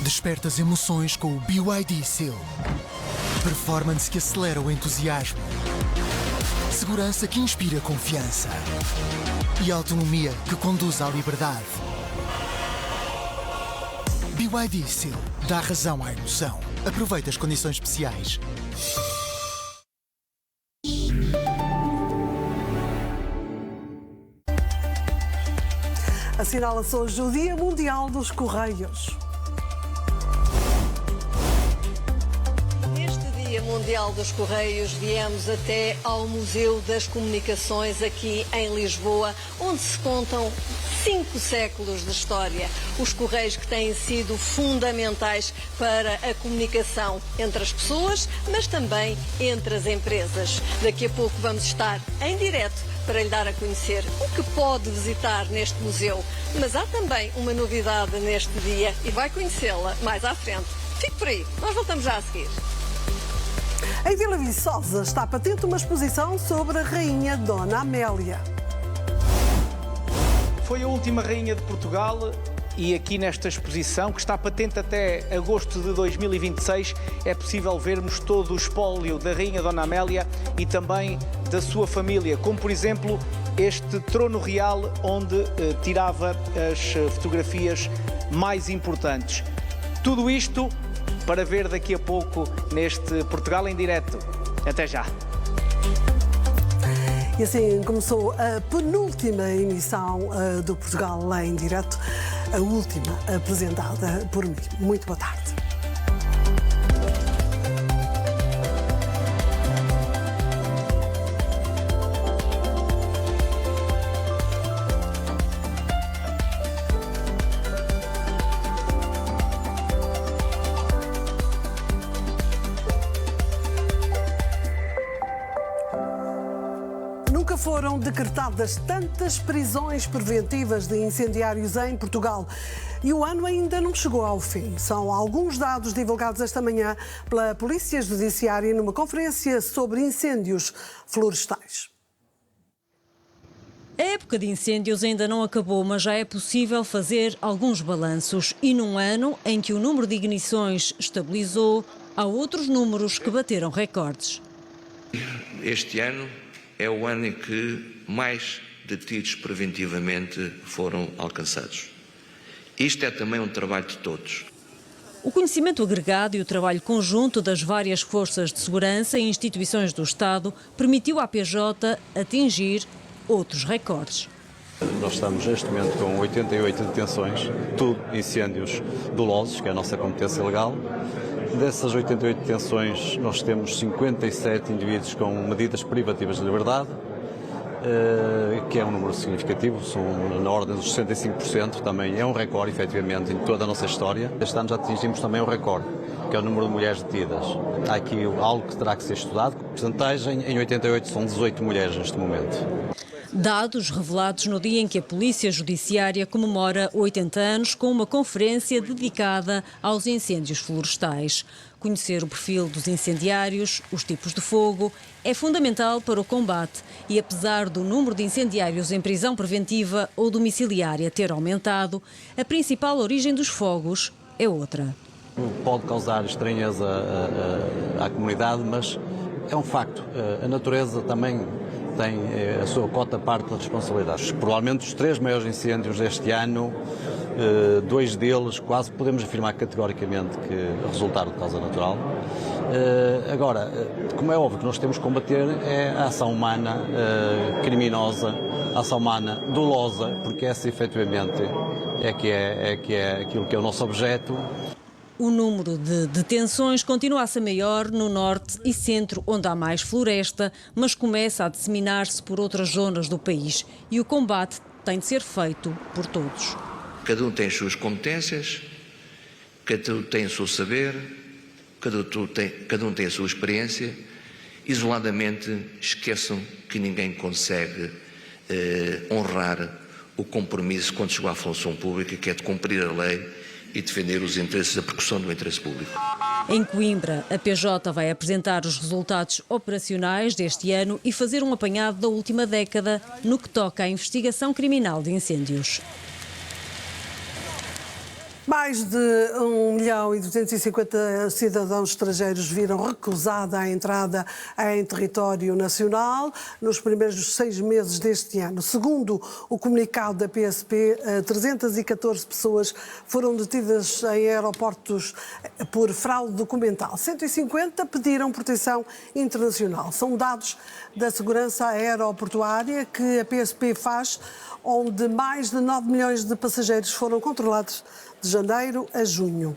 Desperta as emoções com o BYD Seal. Performance que acelera o entusiasmo. Segurança que inspira confiança. E autonomia que conduz à liberdade. BYD Seal dá razão à emoção. Aproveita as condições especiais. Assinala-se hoje o Dia Mundial dos Correios. Neste Dia Mundial dos Correios viemos até ao Museu das Comunicações aqui em Lisboa, onde se contam 5 séculos de história. Os Correios que têm sido fundamentais para a comunicação entre as pessoas, mas também entre as empresas. Daqui a pouco vamos estar em direto para lhe dar a conhecer o que pode visitar neste museu. Mas há também uma novidade neste dia e vai conhecê-la mais à frente. Fique por aí, nós voltamos já a seguir. Em Vila Viçosa está patente uma exposição sobre a Rainha Dona Amélia. Foi a última rainha de Portugal e aqui nesta exposição, que está patente até agosto de 2026, é possível vermos todo o espólio da Rainha Dona Amélia e também da sua família, como por exemplo este trono real onde tirava as fotografias mais importantes. Tudo isto para ver daqui a pouco neste Portugal em direto. Até já! E assim começou a penúltima emissão do Portugal em direto, a última apresentada por mim. Muito boa tarde. Nunca foram decretadas tantas prisões preventivas de incendiários em Portugal e o ano ainda não chegou ao fim. São alguns dados divulgados esta manhã pela Polícia Judiciária numa conferência sobre incêndios florestais. A época de incêndios ainda não acabou, mas já é possível fazer alguns balanços. E num ano em que o número de ignições estabilizou, há outros números que bateram recordes. Este ano é o ano em que mais detidos preventivamente foram alcançados. Isto é também um trabalho de todos. O conhecimento agregado e o trabalho conjunto das várias forças de segurança e instituições do Estado permitiu à PJ atingir outros recordes. Nós estamos neste momento com 88 detenções, tudo incêndios dolosos, que é a nossa competência legal. Dessas 88 detenções, nós temos 57 indivíduos com medidas privativas de liberdade, que é um número significativo, são na ordem dos 65%, também é um recorde, efetivamente, em toda a nossa história. Este ano já atingimos também um recorde, que é o número de mulheres detidas. Há aqui algo que terá que ser estudado, a percentagem em 88 são 18 mulheres neste momento. Dados revelados no dia em que a Polícia Judiciária comemora 80 anos com uma conferência dedicada aos incêndios florestais. Conhecer o perfil dos incendiários, os tipos de fogo, é fundamental para o combate e apesar do número de incendiários em prisão preventiva ou domiciliária ter aumentado, a principal origem dos fogos é outra. Pode causar estranheza à comunidade, mas é um facto. A natureza também tem a sua cota parte de responsabilidades. Provavelmente os 3 maiores incêndios deste ano, 2 deles quase podemos afirmar categoricamente que resultaram de causa natural. Agora, como é óbvio que nós temos que combater é a ação humana criminosa, a ação humana dolosa, porque essa efetivamente é aquilo que é o nosso objeto. O número de detenções continua a ser maior no norte e centro, onde há mais floresta, mas começa a disseminar-se por outras zonas do país e o combate tem de ser feito por todos. Cada um tem as suas competências, cada um tem o seu saber, cada um tem a sua experiência. Isoladamente, esqueçam que ninguém consegue honrar o compromisso quando chegou à função pública, que é de cumprir a lei e defender os interesses, a percussão do interesse público. Em Coimbra, a PJ vai apresentar os resultados operacionais deste ano e fazer um apanhado da última década no que toca à investigação criminal de incêndios. Mais de 1.250.000 cidadãos estrangeiros viram recusada a entrada em território nacional nos primeiros 6 meses deste ano. Segundo o comunicado da PSP, 314 pessoas foram detidas em aeroportos por fraude documental. 150 pediram proteção internacional. São dados da segurança aeroportuária que a PSP faz, onde mais de 9 milhões de passageiros foram controlados de janeiro a junho.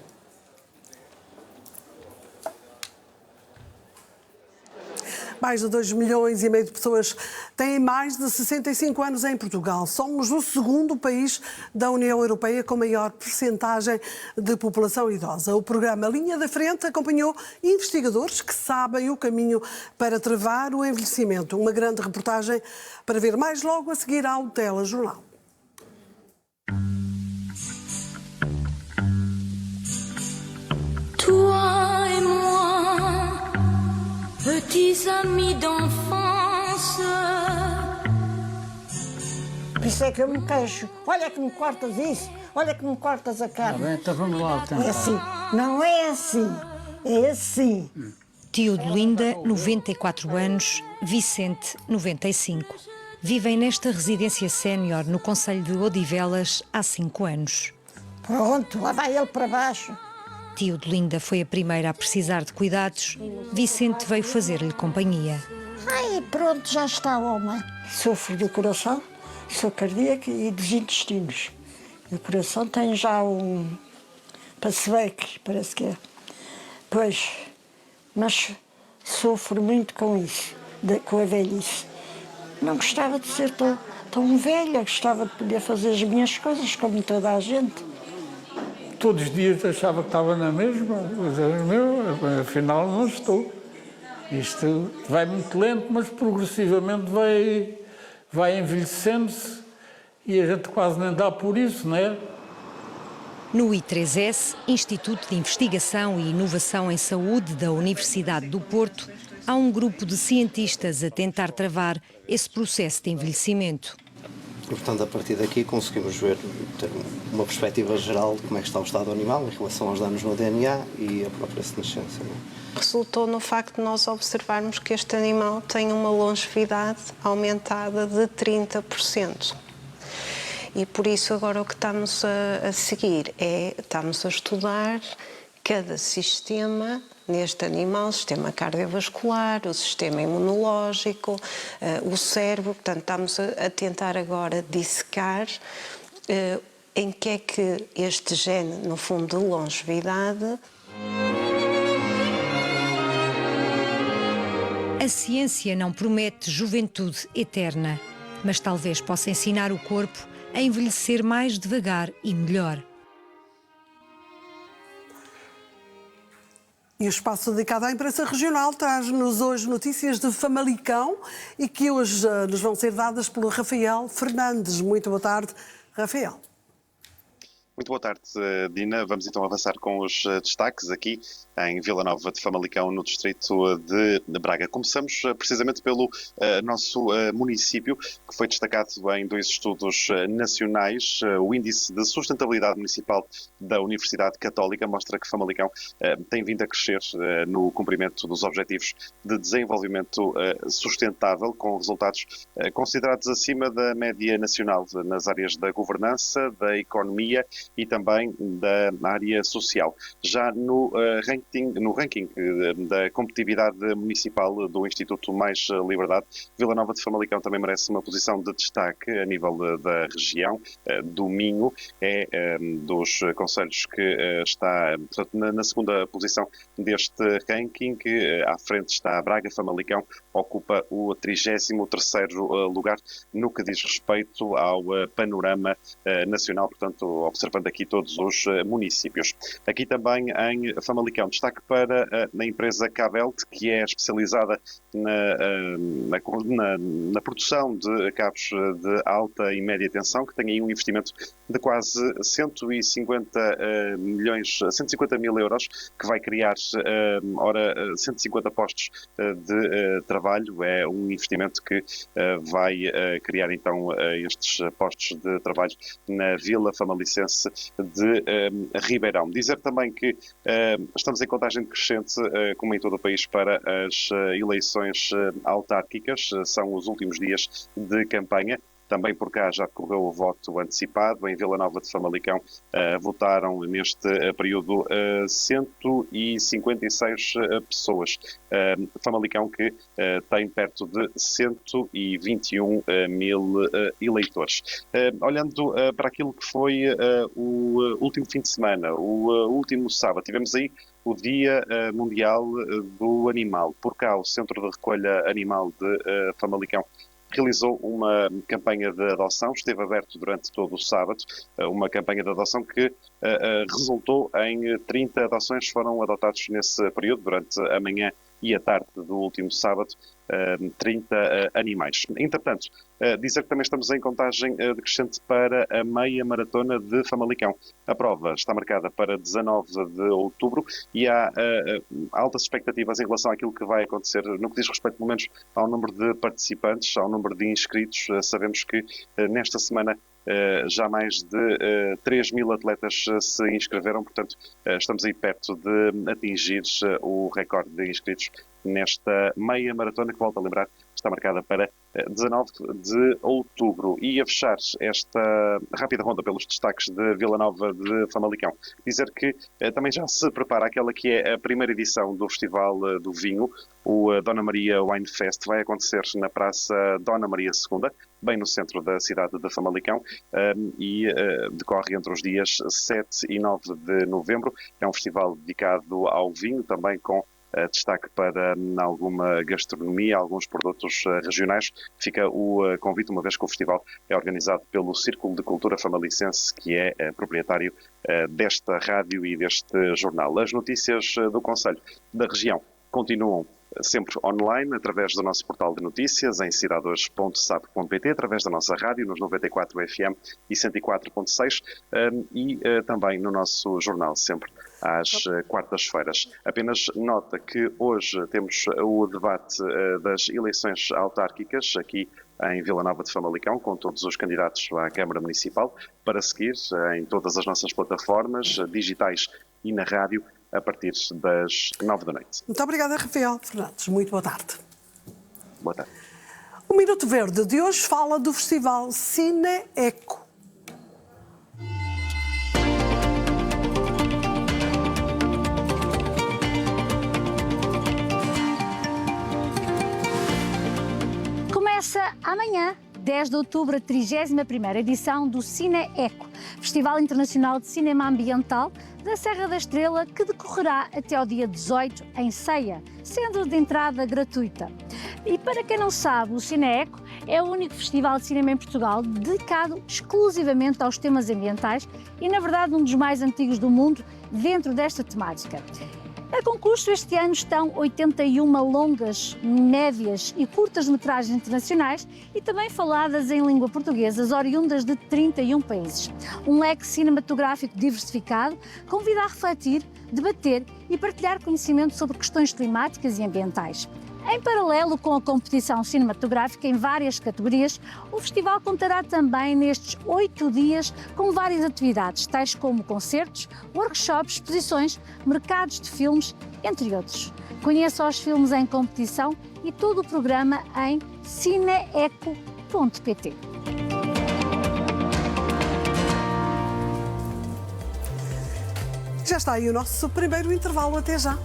Mais de 2,5 milhões de pessoas têm mais de 65 anos em Portugal. Somos o segundo país da União Europeia com maior percentagem de população idosa. O programa Linha da Frente acompanhou investigadores que sabem o caminho para travar o envelhecimento. Uma grande reportagem para ver mais logo a seguir ao telejornal. Toi et moi, petits amis d'enfance. Por isso é que eu me queixo. Olha que me cortas isso, olha que me cortas a carne. Bem, então vamos lá. Então. É assim, não é assim, é assim. Tio de Linda, 94 anos, Vicente, 95. Vivem nesta residência sénior no concelho de Odivelas há 5 anos. Pronto, lá vai ele para baixo. Tio de Linda foi a primeira a precisar de cuidados. Vicente veio fazer-lhe companhia. Ai, pronto, já está, homem. Sofro do coração, sou cardíaca e dos intestinos. O coração tem já um passebeque, parece que é. Pois, mas sofro muito com isso, com a velhice. Não gostava de ser tão velha, gostava de poder fazer as minhas coisas como toda a gente. Todos os dias achava que estava na mesma, mas afinal não estou. Isto vai muito lento, mas progressivamente vai envelhecendo-se e a gente quase nem dá por isso, não é? No I3S, Instituto de Investigação e Inovação em Saúde da Universidade do Porto, há um grupo de cientistas a tentar travar esse processo de envelhecimento. E, portanto, a partir daqui conseguimos ver, ter uma perspectiva geral de como é que está o estado animal em relação aos danos no DNA e a própria senescência. Resultou no facto de nós observarmos que este animal tem uma longevidade aumentada de 30%. E por isso agora o que estamos a seguir estamos a estudar cada sistema neste animal, o sistema cardiovascular, o sistema imunológico, o cérebro. Portanto, estamos a tentar agora dissecar em que é que este gene, no fundo, de longevidade. A ciência não promete juventude eterna, mas talvez possa ensinar o corpo a envelhecer mais devagar e melhor. E o espaço dedicado à imprensa regional traz-nos hoje notícias de Famalicão e que hoje nos vão ser dadas pelo Rafael Fernandes. Muito boa tarde, Rafael. Muito boa tarde, Dina. Vamos então avançar com os destaques aqui em Vila Nova de Famalicão, no distrito de Braga. Começamos precisamente pelo nosso município, que foi destacado em 2 estudos nacionais. O Índice de Sustentabilidade Municipal da Universidade Católica mostra que Famalicão tem vindo a crescer no cumprimento dos Objetivos de Desenvolvimento Sustentável, com resultados considerados acima da média nacional nas áreas da governança, da economia e também da área social. Já no ranking da competitividade municipal do Instituto Mais Liberdade, Vila Nova de Famalicão também merece uma posição de destaque a nível da região. Do Minho é dos concelhos que está na segunda posição deste ranking. À frente está Braga. Famalicão ocupa o 33º lugar no que diz respeito ao panorama nacional, portanto, observando aqui todos os municípios. Aqui também em Famalicão, destaque para a empresa Cabelt, que é especializada na produção de cabos de alta e média tensão, que tem aí um investimento de quase 150 mil euros, que vai criar 150 postos de trabalho. É um investimento que vai criar então estes postos de trabalho na Vila Famalicense Norte de Ribeirão. Dizer também que estamos em contagem decrescente, como em todo o país, para as eleições autárquicas. São os últimos dias de campanha. Também por cá já decorreu o voto antecipado. Em Vila Nova de Famalicão votaram neste período 156 pessoas. Famalicão que tem perto de 121 mil eleitores. Olhando para aquilo que foi o último fim de semana, o último sábado, tivemos aí o Dia Mundial do Animal. Por cá, o Centro de Recolha Animal de Famalicão realizou uma campanha de adoção, esteve aberto durante todo o sábado, uma campanha de adoção que resultou em 30 adoções, foram adotados nesse período, durante a manhã e a tarde do último sábado, 30 animais. Entretanto, dizer que também estamos em contagem decrescente para a meia maratona de Famalicão. A prova está marcada para 19 de outubro e há altas expectativas em relação àquilo que vai acontecer no que diz respeito, pelo menos, ao número de participantes, ao número de inscritos. Sabemos que nesta semana já mais de 3 mil atletas se inscreveram, portanto estamos aí perto de atingir o recorde de inscritos nesta meia maratona, que, volto a lembrar, está marcada para 19 de outubro. E a fechar esta rápida ronda pelos destaques de Vila Nova de Famalicão, dizer que também já se prepara aquela que é a primeira edição do Festival do Vinho. O Dona Maria Wine Fest vai acontecer na Praça Dona Maria II, bem no centro da cidade de Famalicão, e decorre entre os dias 7 e 9 de novembro. É um festival dedicado ao vinho, também com destaque para alguma gastronomia, alguns produtos regionais. Fica o convite, uma vez que o festival é organizado pelo Círculo de Cultura Famalicense, que é proprietário desta rádio e deste jornal. As notícias do concelho da região continuam sempre online, através do nosso portal de notícias, em cidade2.sap.pt, através da nossa rádio, nos 94 FM e 104.6, e também no nosso jornal, sempre às quartas-feiras. Apenas nota que hoje temos o debate das eleições autárquicas aqui em Vila Nova de Famalicão, com todos os candidatos à Câmara Municipal, para seguir em todas as nossas plataformas digitais e na rádio, a partir das 9 da noite. Muito obrigada, Rafael Fernandes. Muito boa tarde. Boa tarde. O Minuto Verde de hoje fala do Festival Cine Eco. Começa amanhã, 10 de outubro, a 31ª edição do Cine Eco, Festival Internacional de Cinema Ambiental da Serra da Estrela, que decorrerá até ao dia 18 em Ceia, sendo de entrada gratuita. E para quem não sabe, o Cine Eco é o único festival de cinema em Portugal dedicado exclusivamente aos temas ambientais e, na verdade, um dos mais antigos do mundo dentro desta temática. A concurso este ano estão 81 longas, médias e curtas-metragens internacionais e também faladas em língua portuguesa, oriundas de 31 países. Um leque cinematográfico diversificado convida a refletir, debater e partilhar conhecimento sobre questões climáticas e ambientais. Em paralelo com a competição cinematográfica em várias categorias, o festival contará também nestes 8 dias com várias atividades, tais como concertos, workshops, exposições, mercados de filmes, entre outros. Conheça os filmes em competição e todo o programa em cineeco.pt. Já está aí o nosso primeiro intervalo. Até já.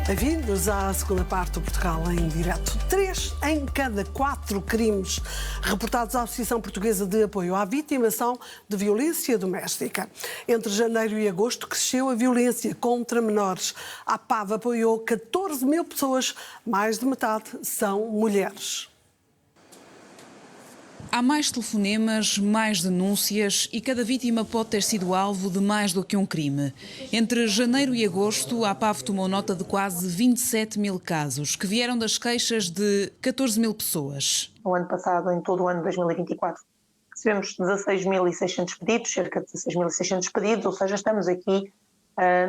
Bem-vindos à segunda parte do Portugal em Direto. 3 em cada 4 crimes reportados à Associação Portuguesa de Apoio à Vitimação de Violência Doméstica. Entre janeiro e agosto cresceu a violência contra menores. A APAV apoiou 14 mil pessoas, mais de metade são mulheres. Há mais telefonemas, mais denúncias e cada vítima pode ter sido alvo de mais do que um crime. Entre janeiro e agosto, a APAV tomou nota de quase 27 mil casos, que vieram das queixas de 14 mil pessoas. O ano passado, em todo o ano de 2024, recebemos 16.600 pedidos, cerca de 16.600 pedidos, ou seja, estamos aqui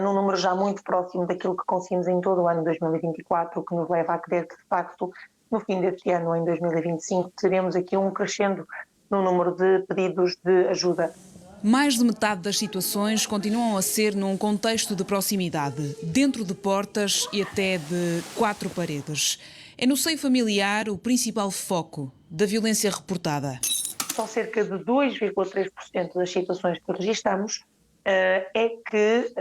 num número já muito próximo daquilo que conseguimos em todo o ano de 2024, o que nos leva a crer que, de facto, no fim deste ano, em 2025, teremos aqui um crescendo no número de pedidos de ajuda. Mais de metade das situações continuam a ser num contexto de proximidade, dentro de portas e até de 4 paredes. É no seio familiar o principal foco da violência reportada. Só cerca de 2,3% das situações que registamos é que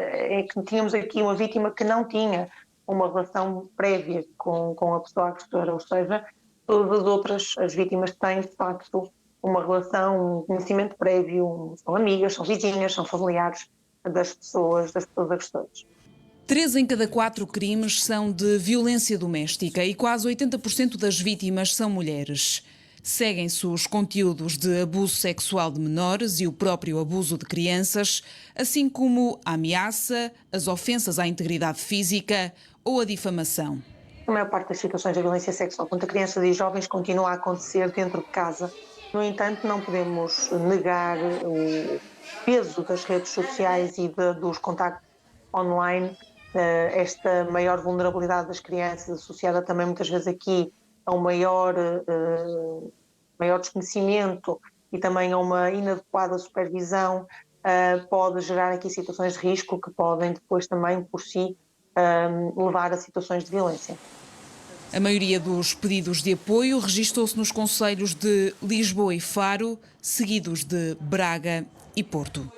tínhamos aqui uma vítima que não tinha uma relação prévia com a pessoa agressora, ou seja, todas as outras, as vítimas têm, de facto, uma relação, um conhecimento prévio, são amigas, são vizinhas, são familiares das pessoas agressoras. 3 em cada 4 crimes são de violência doméstica e quase 80% das vítimas são mulheres. Seguem-se os conteúdos de abuso sexual de menores e o próprio abuso de crianças, assim como a ameaça, as ofensas à integridade física ou a difamação. A maior parte das situações de violência sexual contra crianças e jovens continua a acontecer dentro de casa. No entanto, não podemos negar o peso das redes sociais e dos contactos online, esta maior vulnerabilidade das crianças, associada também muitas vezes aqui a um maior desconhecimento e também a uma inadequada supervisão, pode gerar aqui situações de risco que podem depois também por si levar a situações de violência. A maioria dos pedidos de apoio registou-se nos concelhos de Lisboa e Faro, seguidos de Braga e Porto.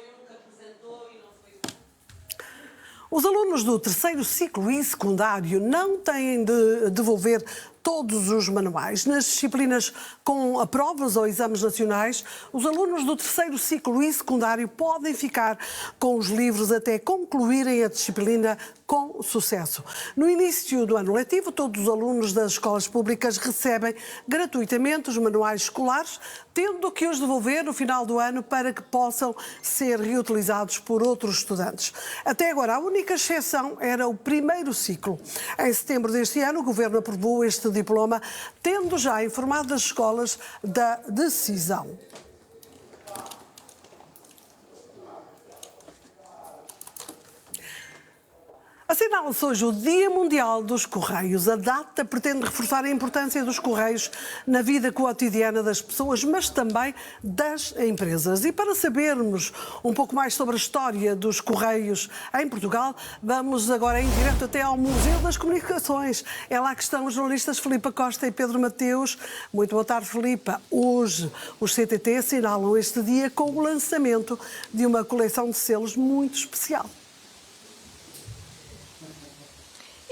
Os alunos do terceiro ciclo e secundário não têm de devolver todos os manuais. Nas disciplinas com provas ou exames nacionais, os alunos do terceiro ciclo e secundário podem ficar com os livros até concluírem a disciplina com sucesso. No início do ano letivo, todos os alunos das escolas públicas recebem gratuitamente os manuais escolares, tendo que os devolver no final do ano para que possam ser reutilizados por outros estudantes. Até agora, a única exceção era o primeiro ciclo. Em setembro deste ano, o Governo aprovou este diploma, tendo já informado as escolas da decisão. Assinala-se hoje o Dia Mundial dos Correios. A data pretende reforçar a importância dos Correios na vida cotidiana das pessoas, mas também das empresas. E para sabermos um pouco mais sobre a história dos Correios em Portugal, vamos agora em direto até ao Museu das Comunicações. É lá que estão os jornalistas Filipa Costa e Pedro Mateus. Muito boa tarde, Filipa. Hoje os CTT assinalam este dia com o lançamento de uma coleção de selos muito especial.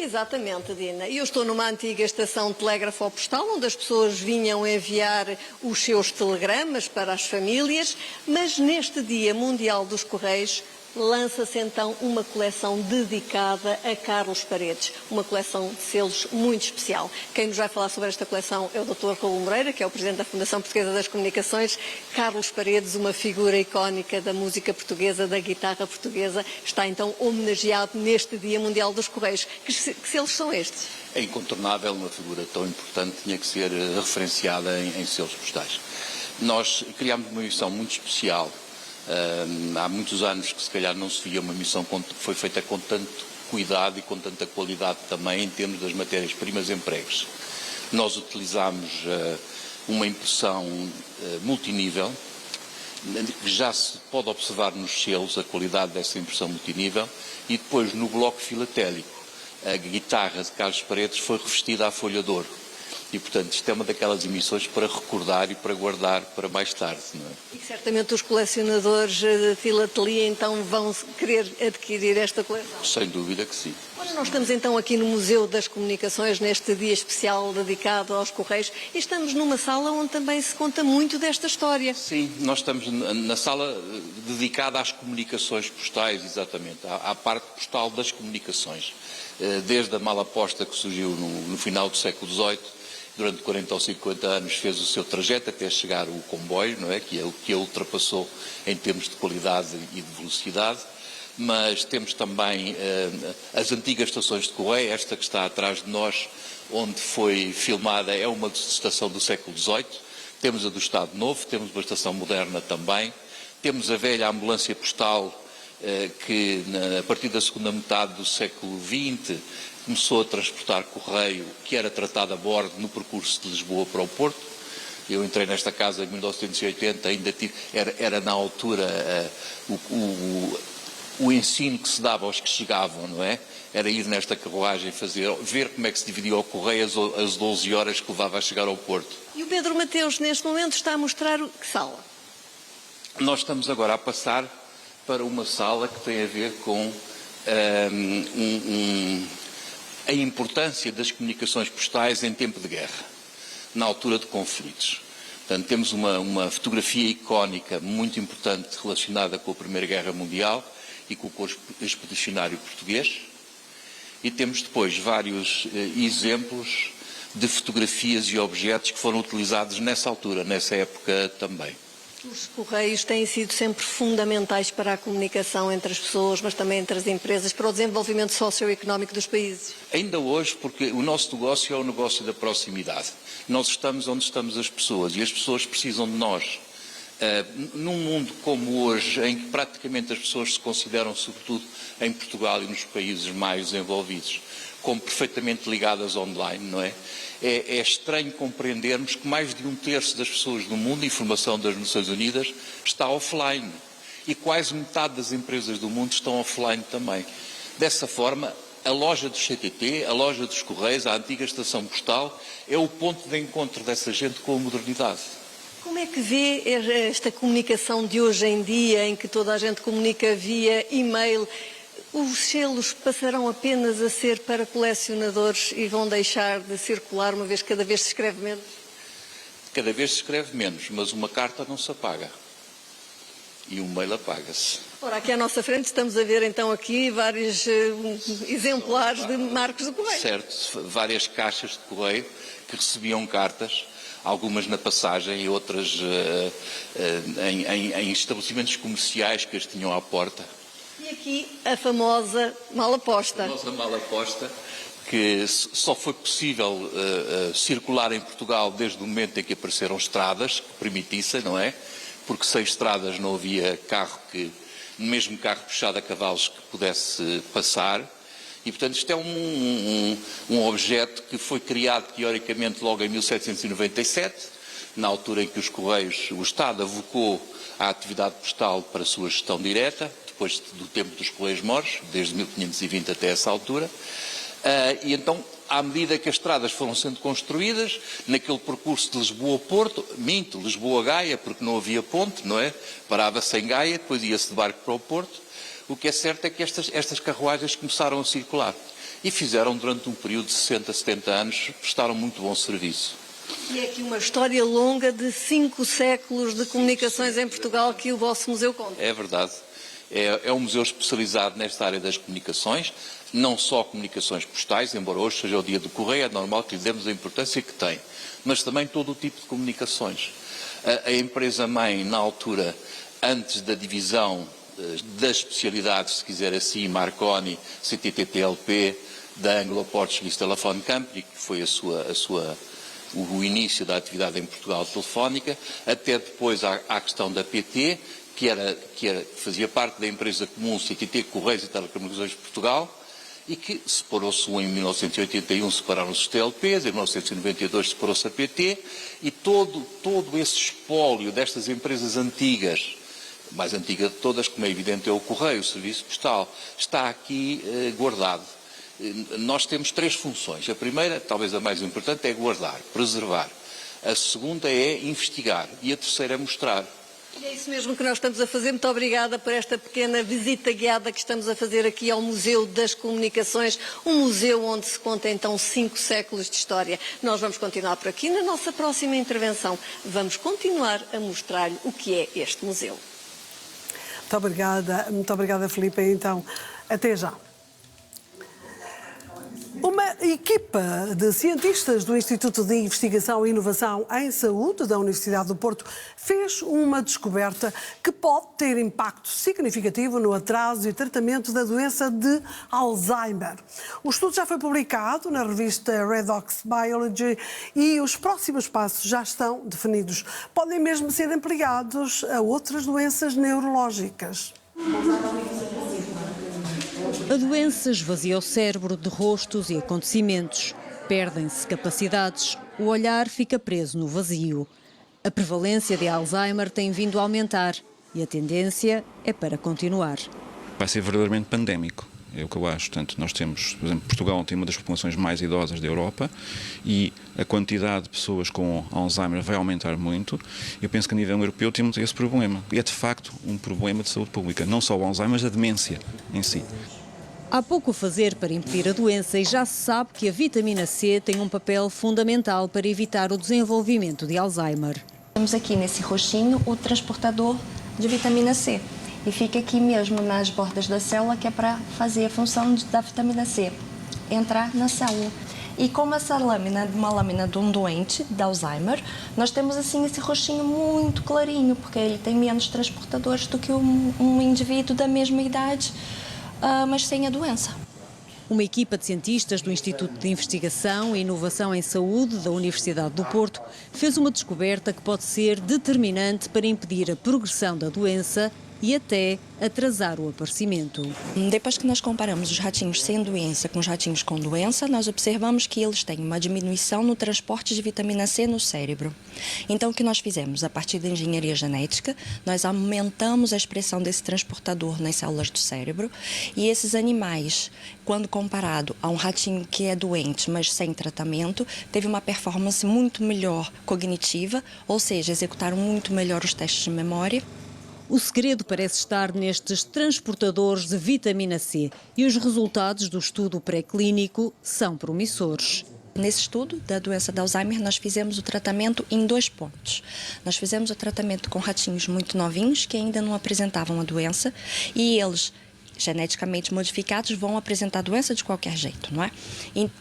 Exatamente, Dina. Eu estou numa antiga estação telégrafo-postal, onde as pessoas vinham enviar os seus telegramas para as famílias, mas neste Dia Mundial dos Correios lança-se então uma coleção dedicada a Carlos Paredes, uma coleção de selos muito especial. Quem nos vai falar sobre esta coleção é o Dr. Raul Moreira, que é o Presidente da Fundação Portuguesa das Comunicações. Carlos Paredes, uma figura icónica da música portuguesa, da guitarra portuguesa, está então homenageado neste Dia Mundial dos Correios. Que selos são estes? É incontornável, uma figura tão importante tinha que ser referenciada em selos postais. Nós criámos uma missão muito especial. Há muitos anos que se calhar não se via uma missão que foi feita com tanto cuidado e com tanta qualidade também em termos das matérias-primas empregues. Nós utilizámos uma impressão multinível, já se pode observar nos selos a qualidade dessa impressão multinível, e depois no bloco filatélico a guitarra de Carlos Paredes foi revestida à folha de ouro. E, portanto, isto é uma daquelas emissões para recordar e para guardar para mais tarde, não é? E certamente os colecionadores de filatelia então vão querer adquirir esta coleção. Sem dúvida que sim. Ora, nós estamos então aqui no Museu das Comunicações, neste dia especial dedicado aos Correios, e estamos numa sala onde também se conta muito desta história. Sim, nós estamos na sala dedicada às comunicações postais, exatamente, à parte postal das comunicações. Desde a mala posta que surgiu no final do século XVIII, durante 40 ou 50 anos fez o seu trajeto até chegar o comboio, não é? Que a ultrapassou em termos de qualidade e de velocidade, mas temos também as antigas estações de correio. Esta que está atrás de nós, onde foi filmada, é uma estação do século XVIII, Temos a do Estado Novo, temos uma estação moderna também, temos a velha ambulância postal que, a partir da segunda metade do século XX, começou a transportar correio que era tratado a bordo no percurso de Lisboa para o Porto. Eu entrei nesta casa em 1980, ainda era na altura o ensino que se dava aos que chegavam, não é? Era ir nesta carruagem ver como é que se dividia o correio as 12 horas que levava a chegar ao Porto. E o Pedro Mateus, neste momento, está a mostrar que sala? Nós estamos agora a passar para uma sala que tem a ver com a importância das comunicações postais em tempo de guerra, na altura de conflitos. Portanto, temos uma fotografia icónica muito importante relacionada com a Primeira Guerra Mundial e com o Corpo Expedicionário Português, e temos depois vários exemplos de fotografias e objetos que foram utilizados nessa altura, nessa época também. Os correios têm sido sempre fundamentais para a comunicação entre as pessoas, mas também entre as empresas, para o desenvolvimento socioeconómico dos países. Ainda hoje, porque o nosso negócio é o negócio da proximidade. Nós estamos onde estamos as pessoas e as pessoas precisam de nós. Num mundo como hoje, em que praticamente as pessoas se consideram, sobretudo em Portugal e nos países mais desenvolvidos, como perfeitamente ligadas online, não é? É estranho compreendermos que mais de 1/3 das pessoas do mundo, informação das Nações Unidas, está offline. E quase metade das empresas do mundo estão offline também. Dessa forma, a loja do CTT, a loja dos Correios, a antiga estação postal, é o ponto de encontro dessa gente com a modernidade. Como é que vê esta comunicação de hoje em dia, em que toda a gente comunica via e-mail? Os selos passarão apenas a ser para colecionadores e vão deixar de circular, uma vez que cada vez se escreve menos? Cada vez se escreve menos, mas uma carta não se apaga. E um mail apaga-se. Ora, aqui à nossa frente estamos a ver então aqui vários exemplares de marcos de correio. Certo, várias caixas de correio que recebiam cartas, algumas na passagem e outras em estabelecimentos comerciais que as tinham à porta. E aqui a famosa mala posta. A famosa mala posta, que só foi possível circular em Portugal desde o momento em que apareceram estradas que permitissem, não é? Porque sem estradas não havia mesmo carro puxado a cavalos que pudesse passar. E, portanto, isto é um objeto que foi criado, teoricamente, logo em 1797, na altura em que os Correios, o Estado avocou a atividade postal para a sua gestão direta, depois do tempo dos Correios Mores, desde 1520 até essa altura. E então, à medida que as estradas foram sendo construídas, naquele percurso de Lisboa-Porto, Lisboa-Gaia, porque não havia ponte, não é? Parava-se em Gaia, depois ia-se de barco para o Porto. O que é certo é que estas carruagens começaram a circular e fizeram, durante um período de 60, 70 anos, prestaram muito bom serviço. E é aqui uma história longa de 5 séculos de comunicações em Portugal que o vosso museu conta. É verdade. É um museu especializado nesta área das comunicações, não só comunicações postais, embora hoje seja o dia do correio, é normal que lhe demos a importância que tem, mas também todo o tipo de comunicações. A empresa-mãe, na altura, antes da divisão das especialidades, se quiser assim, Marconi, CTT-TLP, da Anglo-Portuguese Telephone Company, que foi o início da atividade em Portugal telefónica, até depois à questão da PT, que fazia parte da empresa comum CTT, Correios e Telecomunicações de Portugal, e que separou-se em 1981, separaram-se os TLPs, em 1992 separou-se a PT, e todo esse espólio destas empresas antigas, a mais antiga de todas, como é evidente, é o Correio, o Serviço Postal, está aqui guardado. Nós temos 3 funções. A primeira, talvez a mais importante, é guardar, preservar. A segunda é investigar e a terceira é mostrar. E é isso mesmo que nós estamos a fazer. Muito obrigada por esta pequena visita guiada que estamos a fazer aqui ao Museu das Comunicações, um museu onde se conta então 5 séculos de história. Nós vamos continuar por aqui. Na nossa próxima intervenção vamos continuar a mostrar-lhe o que é este museu. Muito obrigada, Filipe. Então, até já. Uma A equipa de cientistas do Instituto de Investigação e Inovação em Saúde da Universidade do Porto fez uma descoberta que pode ter impacto significativo no atraso e tratamento da doença de Alzheimer. O estudo já foi publicado na revista Redox Biology e os próximos passos já estão definidos. Podem mesmo ser empregados a outras doenças neurológicas. A doença esvazia o cérebro de rostos e acontecimentos. Perdem-se capacidades, o olhar fica preso no vazio. A prevalência de Alzheimer tem vindo a aumentar e a tendência é para continuar. Vai ser verdadeiramente pandémico, é o que eu acho. Portanto, nós temos, por exemplo, Portugal tem uma das populações mais idosas da Europa e a quantidade de pessoas com Alzheimer vai aumentar muito. Eu penso que a nível europeu temos esse problema. E é de facto um problema de saúde pública, não só o Alzheimer, mas a demência em si. Há pouco a fazer para impedir a doença e já se sabe que a vitamina C tem um papel fundamental para evitar o desenvolvimento de Alzheimer. Temos aqui nesse roxinho o transportador de vitamina C e fica aqui mesmo nas bordas da célula, que é para fazer a função da vitamina C entrar na célula. E como essa lâmina é uma lâmina de um doente de Alzheimer, nós temos assim esse roxinho muito clarinho, porque ele tem menos transportadores do que um indivíduo da mesma idade, mas sem a doença. Uma equipa de cientistas do Instituto de Investigação e Inovação em Saúde da Universidade do Porto fez uma descoberta que pode ser determinante para impedir a progressão da doença e até atrasar o aparecimento. Depois que nós comparamos os ratinhos sem doença com os ratinhos com doença, nós observamos que eles têm uma diminuição no transporte de vitamina C no cérebro. Então, o que nós fizemos? A partir da engenharia genética, nós aumentamos a expressão desse transportador nas células do cérebro e esses animais, quando comparado a um ratinho que é doente, mas sem tratamento, teve uma performance muito melhor cognitiva, ou seja, executaram muito melhor os testes de memória. O segredo parece estar nestes transportadores de vitamina C e os resultados do estudo pré-clínico são promissores. Nesse estudo da doença de Alzheimer, nós fizemos o tratamento em 2 pontos. Nós fizemos o tratamento com ratinhos muito novinhos, que ainda não apresentavam a doença, e eles, geneticamente modificados, vão apresentar a doença de qualquer jeito, não é?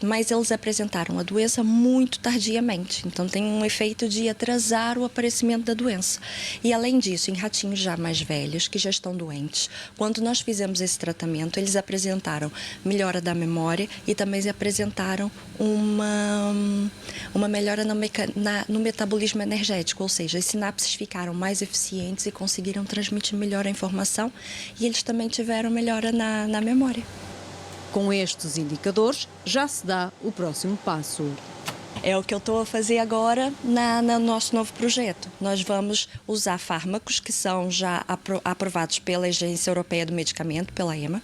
Mas eles apresentaram a doença muito tardiamente, então tem um efeito de atrasar o aparecimento da doença. E além disso, em ratinhos já mais velhos, que já estão doentes, quando nós fizemos esse tratamento, eles apresentaram melhora da memória e também apresentaram uma melhora no metabolismo energético, ou seja, as sinapses ficaram mais eficientes e conseguiram transmitir melhor a informação, e eles também tiveram melhora na memória. Com estes indicadores, já se dá o próximo passo. É o que eu estou a fazer agora no nosso novo projeto. Nós vamos usar fármacos que são já aprovados pela Agência Europeia do Medicamento, pela EMA,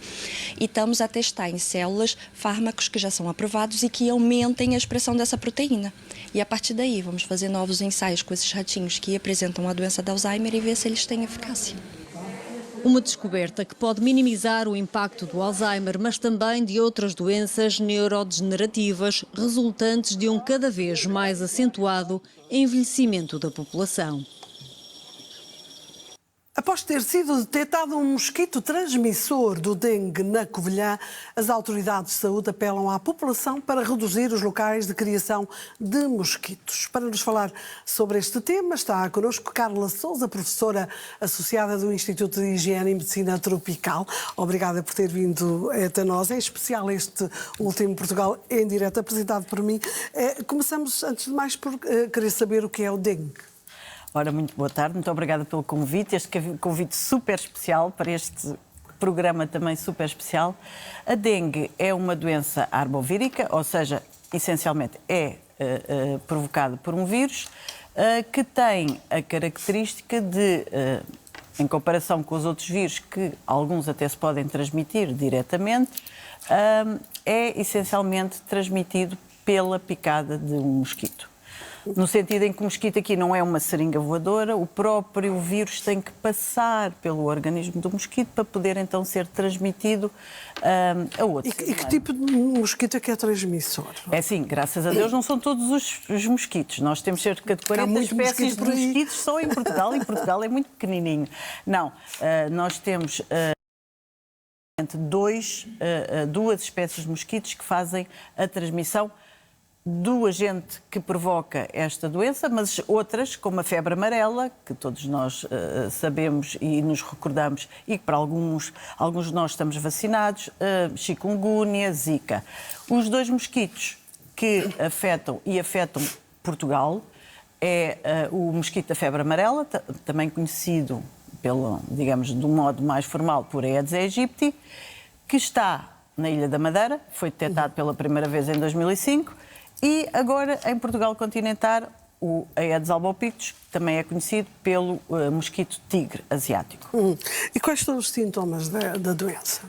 e estamos a testar em células fármacos que já são aprovados e que aumentem a expressão dessa proteína. E a partir daí vamos fazer novos ensaios com esses ratinhos que apresentam a doença de Alzheimer e ver se eles têm eficácia. Uma descoberta que pode minimizar o impacto do Alzheimer, mas também de outras doenças neurodegenerativas resultantes de um cada vez mais acentuado envelhecimento da população. Após ter sido detectado um mosquito transmissor do dengue na Covilhã, as autoridades de saúde apelam à população para reduzir os locais de criação de mosquitos. Para nos falar sobre este tema está connosco Carla Sousa, professora associada do Instituto de Higiene e Medicina Tropical. Obrigada por ter vindo até nós, em especial este último Portugal em direto, apresentado por mim. Começamos, antes de mais, por querer saber o que é o dengue. Ora, muito boa tarde, muito obrigada pelo convite, este convite super especial para este programa também super especial. A dengue é uma doença arbovírica, ou seja, essencialmente é provocada por um vírus que tem a característica de, em comparação com os outros vírus, que alguns até se podem transmitir diretamente, é essencialmente transmitido pela picada de um mosquito. No sentido em que o mosquito aqui não é uma seringa voadora, o próprio vírus tem que passar pelo organismo do mosquito para poder então ser transmitido a outros. E que tipo de mosquito é que é transmissor? É assim, graças a Deus não são todos os mosquitos. Nós temos cerca de 40 espécies de mosquitos só em Portugal, e Portugal é muito pequenininho. Não, nós temos... duas espécies de mosquitos que fazem a transmissão do agente que provoca esta doença, mas outras, como a febre amarela, que todos nós sabemos e nos recordamos, e que para alguns de nós estamos vacinados, chikungunya, zika. Os dois mosquitos que afetam Portugal é o mosquito da febre amarela, também conhecido digamos, de um modo mais formal, por Aedes aegypti, que está na Ilha da Madeira, foi detectado pela primeira vez em 2005, e agora em Portugal continental o Aedes albopictus, que também é conhecido pelo mosquito tigre asiático. E quais são os sintomas da doença?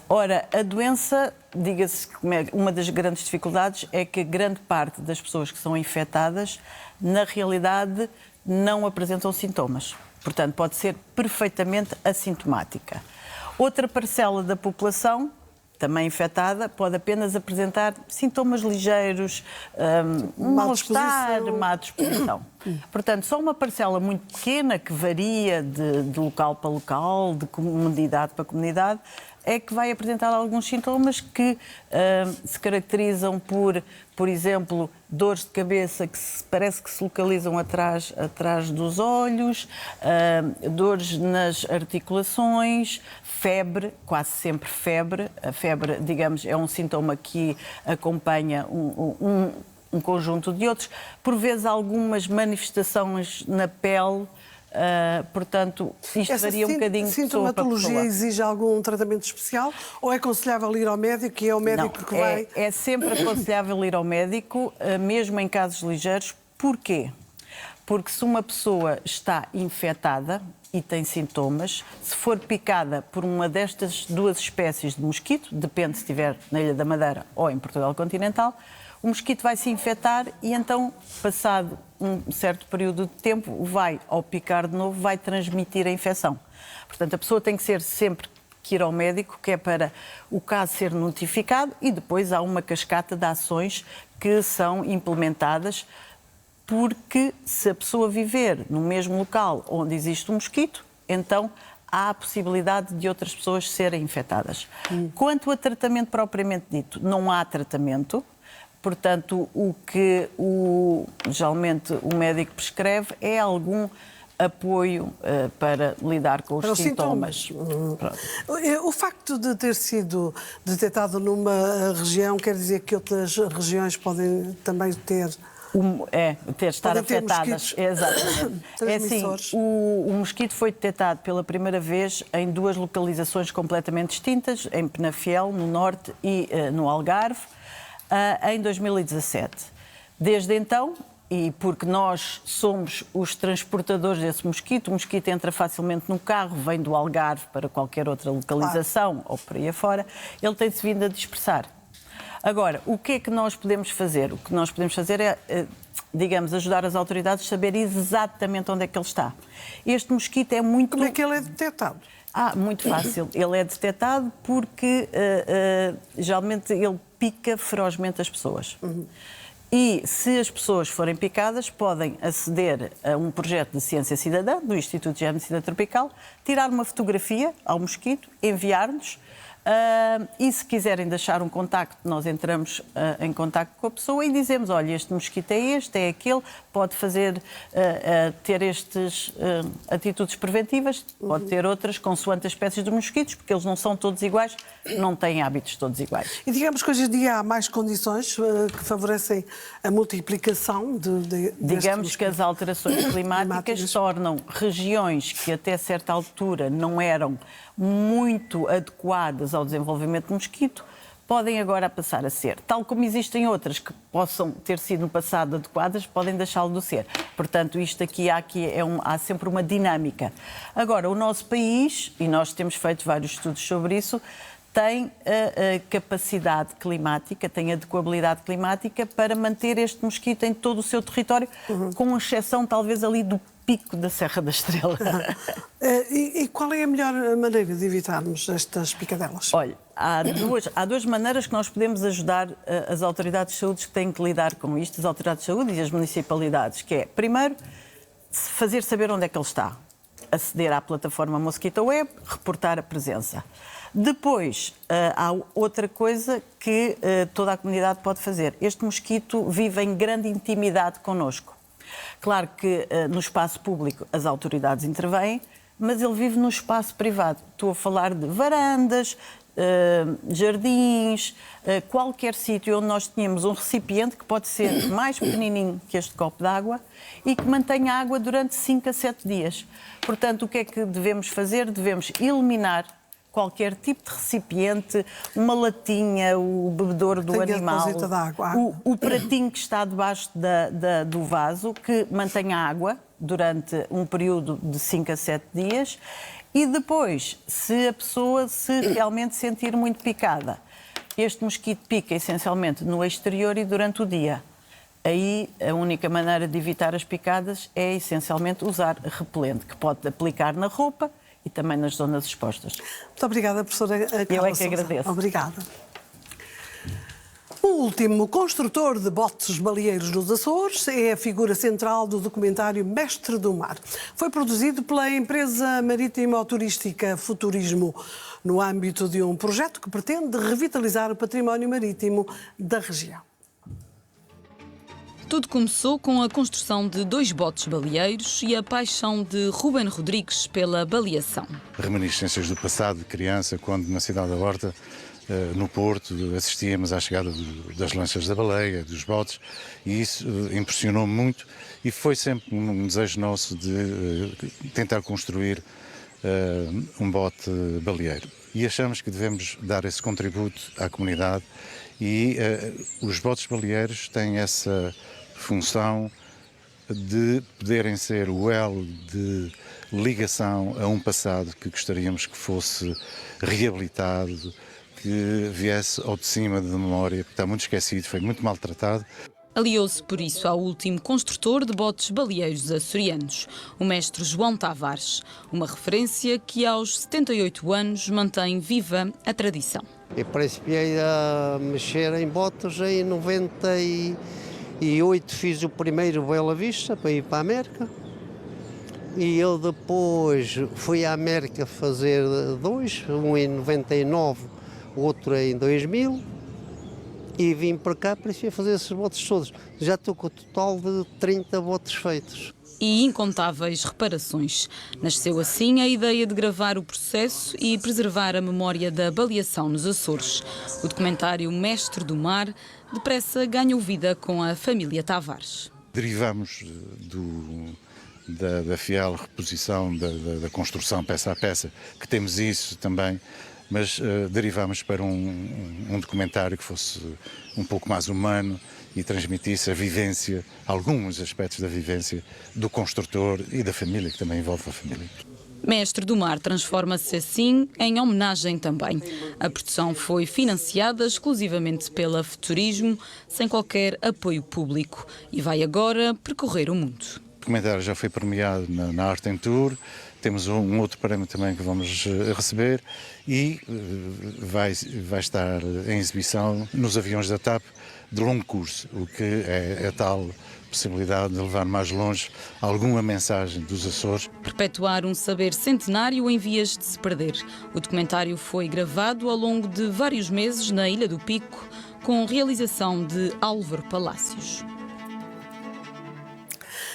Ora, a doença, diga-se que uma das grandes dificuldades é que grande parte das pessoas que são infectadas, na realidade, não apresentam sintomas. Portanto, pode ser perfeitamente assintomática. Outra parcela da população, também infectada, pode apenas apresentar sintomas ligeiros, mal-estar, má disposição. Portanto, só uma parcela muito pequena, que varia de local para local, de comunidade para comunidade, é que vai apresentar alguns sintomas que se caracterizam por exemplo, dores de cabeça que parece que se localizam atrás dos olhos, dores nas articulações, febre, quase sempre febre. A febre, digamos, é um sintoma que acompanha um conjunto de outros. Por vezes, algumas manifestações na pele. Portanto, isto varia um bocadinho de pessoa para pessoa. A sintomatologia exige algum tratamento especial ou é aconselhável ir ao médico e é o médico que vai... É sempre aconselhável ir ao médico, mesmo em casos ligeiros. Porquê? Porque se uma pessoa está infectada e tem sintomas, se for picada por uma destas duas espécies de mosquito, depende se estiver na Ilha da Madeira ou em Portugal continental, o mosquito vai se infectar e então, passado um certo período de tempo, ao picar de novo, vai transmitir a infecção. Portanto, a pessoa tem que sempre que ir ao médico, que é para o caso ser notificado, e depois há uma cascata de ações que são implementadas, porque se a pessoa viver no mesmo local onde existe um mosquito, então há a possibilidade de outras pessoas serem infectadas. Quanto a tratamento propriamente dito, não há tratamento. Portanto, o que geralmente o médico prescreve é algum apoio para lidar com os sintomas. O facto de ter sido detectado numa região quer dizer que outras regiões podem também estar afetadas. Exatamente. É assim, o mosquito foi detectado pela primeira vez em duas localizações completamente distintas, em Penafiel, no norte, e no Algarve, em 2017. Desde então, e porque nós somos os transportadores desse mosquito, o mosquito entra facilmente no carro, vem do Algarve para qualquer outra localização ou por aí afora, ele tem-se vindo a dispersar. Agora, o que é que nós podemos fazer? O que nós podemos fazer é, digamos, ajudar as autoridades a saber exatamente onde é que ele está. Este mosquito é muito... Como é que ele é detectado? Muito fácil. Ele é detectado porque, geralmente, ele pica ferozmente as pessoas. E, se as pessoas forem picadas, podem aceder a um projeto de ciência cidadã do Instituto de Geomedicina Tropical, tirar uma fotografia ao mosquito, enviar-nos, e se quiserem deixar um contacto, nós entramos em contacto com a pessoa e dizemos, olha, este mosquito é este, é aquele, pode ter estas atitudes preventivas, pode ter outras consoante as espécies de mosquitos, porque eles não são todos iguais, não têm hábitos todos iguais. E digamos que hoje em dia há mais condições que favorecem a multiplicação Digamos que as alterações climáticas tornam regiões que até certa altura não eram muito adequadas ao desenvolvimento do mosquito, podem agora passar a ser. Tal como existem outras que possam ter sido no passado adequadas, podem deixá-lo de ser. Portanto, há sempre uma dinâmica. Agora, o nosso país, e nós temos feito vários estudos sobre isso, tem a capacidade climática, tem a adequabilidade climática para manter este mosquito em todo o seu território, com exceção talvez ali do pico da Serra da Estrela. E qual é a melhor maneira de evitarmos estas picadelas? Olha, há duas maneiras que nós podemos ajudar as autoridades de saúde que têm que lidar com isto, as autoridades de saúde e as municipalidades, que é, primeiro, fazer saber onde é que ele está. aceder à plataforma Mosquito Web, reportar a presença. Depois, há outra coisa que toda a comunidade pode fazer. Este mosquito vive em grande intimidade connosco. Claro que no espaço público as autoridades intervêm, mas ele vive no espaço privado. Estou a falar de varandas, jardins, qualquer sítio onde nós tenhamos um recipiente que pode ser mais pequenininho que este copo d'água e que mantenha água durante 5 a 7 dias. Portanto, o que é que devemos fazer? Devemos eliminar qualquer tipo de recipiente, uma latinha, o bebedouro do animal, o pratinho que está debaixo do vaso, que mantenha água durante um período de 5 a 7 dias. E depois, se a pessoa se realmente sentir muito picada, este mosquito pica essencialmente no exterior e durante o dia. Aí a única maneira de evitar as picadas é essencialmente usar repelente, que pode aplicar na roupa e também nas zonas expostas. Muito obrigada, professora Carla Eu é que Sousa. agradeço. Obrigada. O último construtor de botes baleeiros nos Açores é a figura central do documentário Mestre do Mar. Foi produzido pela empresa marítima turística Futurismo, no âmbito de um projeto que pretende revitalizar o património marítimo da região. Tudo começou com a construção de 2 botes baleeiros e a paixão de Ruben Rodrigues pela baleação. Reminiscências do passado, de criança, quando na cidade da Horta, no Porto, assistíamos à chegada das lanchas da baleia, dos botes, e isso impressionou-me muito e foi sempre um desejo nosso de tentar construir um bote baleeiro. E achamos que devemos dar esse contributo à comunidade e os botes baleeiros têm essa função de poderem ser o elo de ligação a um passado que gostaríamos que fosse reabilitado, que viesse ao de cima da memória, que está muito esquecido, foi muito maltratado. Aliou-se, por isso, ao último construtor de botes baleeiros açorianos, o mestre João Tavares, uma referência que aos 78 anos mantém viva a tradição. Eu principiei a mexer em botes em 98, fiz o primeiro Bela Vista para ir para a América. E eu depois fui à América fazer 2, um em 99, outro em 2000. E vim para cá para fazer esses botes todos. Já estou com o total de 30 botes feitos. E incontáveis reparações. Nasceu assim a ideia de gravar o processo e preservar a memória da baleação nos Açores. O documentário Mestre do Mar depressa ganhou vida com a família Tavares. Derivamos da fiel reposição da construção peça a peça, que temos isso também, mas derivamos para um documentário que fosse um pouco mais humano e transmitisse a vivência, alguns aspectos da vivência do construtor e da família, que também envolve a família. Mestre do Mar transforma-se assim em homenagem também. A produção foi financiada exclusivamente pela Futurismo, sem qualquer apoio público, e vai agora percorrer o mundo. O documentário já foi premiado na Art and Tour, temos um outro prémio também que vamos receber e vai estar em exibição nos aviões da TAP de longo curso, o que é a tal possibilidade de levar mais longe alguma mensagem dos Açores. Perpetuar um saber centenário em vias de se perder. O documentário foi gravado ao longo de vários meses na Ilha do Pico, com realização de Álvaro Palácios.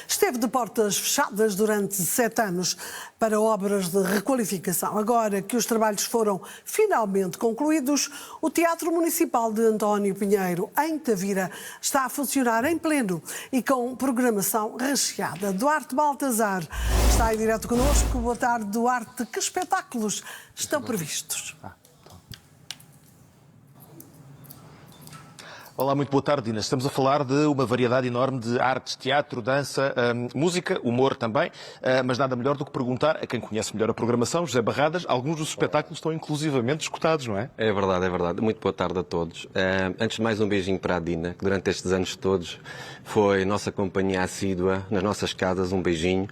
Esteve de portas fechadas durante 7 anos para obras de requalificação. Agora que os trabalhos foram finalmente concluídos, o Teatro Municipal de António Pinheiro, em Tavira, está a funcionar em pleno e com programação recheada. Duarte Baltazar está em direto connosco. Boa tarde, Duarte. Que espetáculos estão previstos? Olá, muito boa tarde, Dina. Estamos a falar de uma variedade enorme de artes, teatro, dança, música, humor também, mas nada melhor do que perguntar a quem conhece melhor a programação, José Barradas. Alguns dos espetáculos estão inclusivamente esgotados, não é? É verdade, é verdade. Muito boa tarde a todos. Antes de mais, um beijinho para a Dina, que durante estes anos todos foi nossa companhia assídua nas nossas casas. Um beijinho.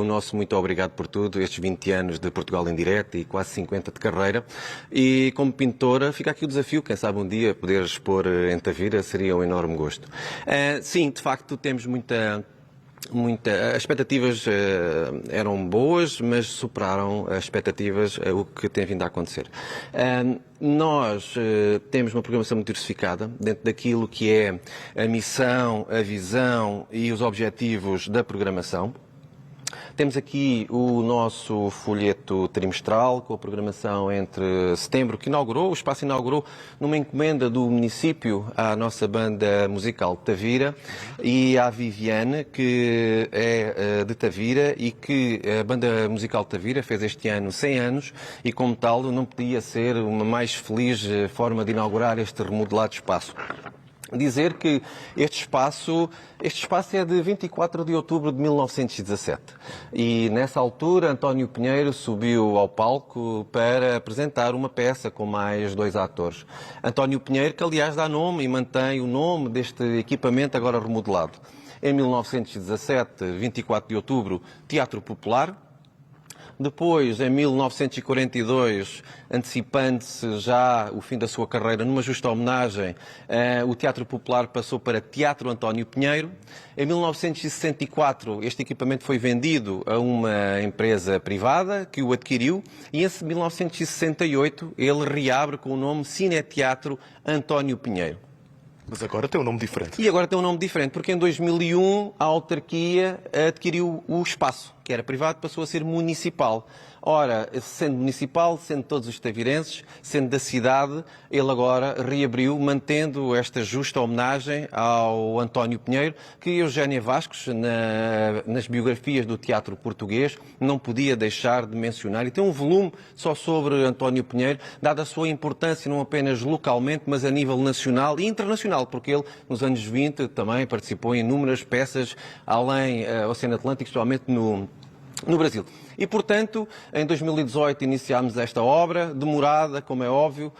O nosso muito obrigado por tudo, estes 20 anos de Portugal em direto e quase 50 de carreira. E como pintora, fica aqui o desafio, quem sabe um dia poder expor em Tavira, seria um enorme gosto. Sim, de facto, temos muita As expectativas eram boas, mas superaram as expectativas, o que tem vindo a acontecer. Nós temos uma programação muito diversificada dentro daquilo que é a missão, a visão e os objetivos da programação. Temos aqui o nosso folheto trimestral, com a programação entre setembro, que o espaço inaugurou numa encomenda do município à nossa banda musical Tavira e à Viviane, que é de Tavira, e que a banda musical Tavira fez este ano 100 anos e, como tal, não podia ser uma mais feliz forma de inaugurar este remodelado espaço. Dizer que este espaço é de 24 de outubro de 1917 e nessa altura António Pinheiro subiu ao palco para apresentar uma peça com mais 2 atores. António Pinheiro, que aliás dá nome e mantém o nome deste equipamento agora remodelado. Em 1917, 24 de outubro, Teatro Popular. Depois, em 1942, antecipando-se já o fim da sua carreira numa justa homenagem, o Teatro Popular passou para Teatro António Pinheiro. Em 1964, este equipamento foi vendido a uma empresa privada que o adquiriu e em 1968 ele reabre com o nome Cineteatro António Pinheiro. Mas agora tem um nome diferente. E agora tem um nome diferente, porque em 2001 a autarquia adquiriu o espaço, que era privado, passou a ser municipal. Ora, sendo municipal, sendo todos os tavirenses, sendo da cidade, ele agora reabriu, mantendo esta justa homenagem ao António Pinheiro, que Eugénia Vascos, nas biografias do teatro português, não podia deixar de mencionar. E tem um volume só sobre António Pinheiro, dada a sua importância não apenas localmente, mas a nível nacional e internacional, porque ele, nos anos 20, também participou em inúmeras peças além do Oceano Atlântico, especialmente no Brasil. E, portanto, em 2018 iniciámos esta obra, demorada, como é óbvio.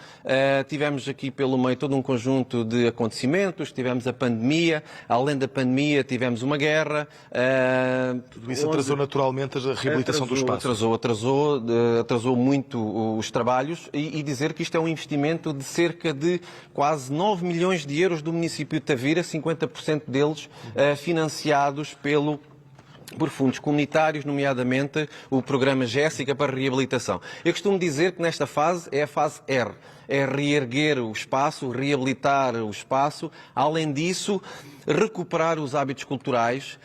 Tivemos aqui pelo meio todo um conjunto de acontecimentos, tivemos a pandemia, além da pandemia tivemos uma guerra. Tudo isso atrasou naturalmente a reabilitação do espaço. Atrasou muito os trabalhos e dizer que isto é um investimento de cerca de quase 9 milhões de euros do município de Tavira, 50% deles financiados por fundos comunitários, nomeadamente o programa Jéssica para reabilitação. Eu costumo dizer que nesta fase é a fase R. É reerguer o espaço, reabilitar o espaço. Além disso, recuperar os hábitos culturais,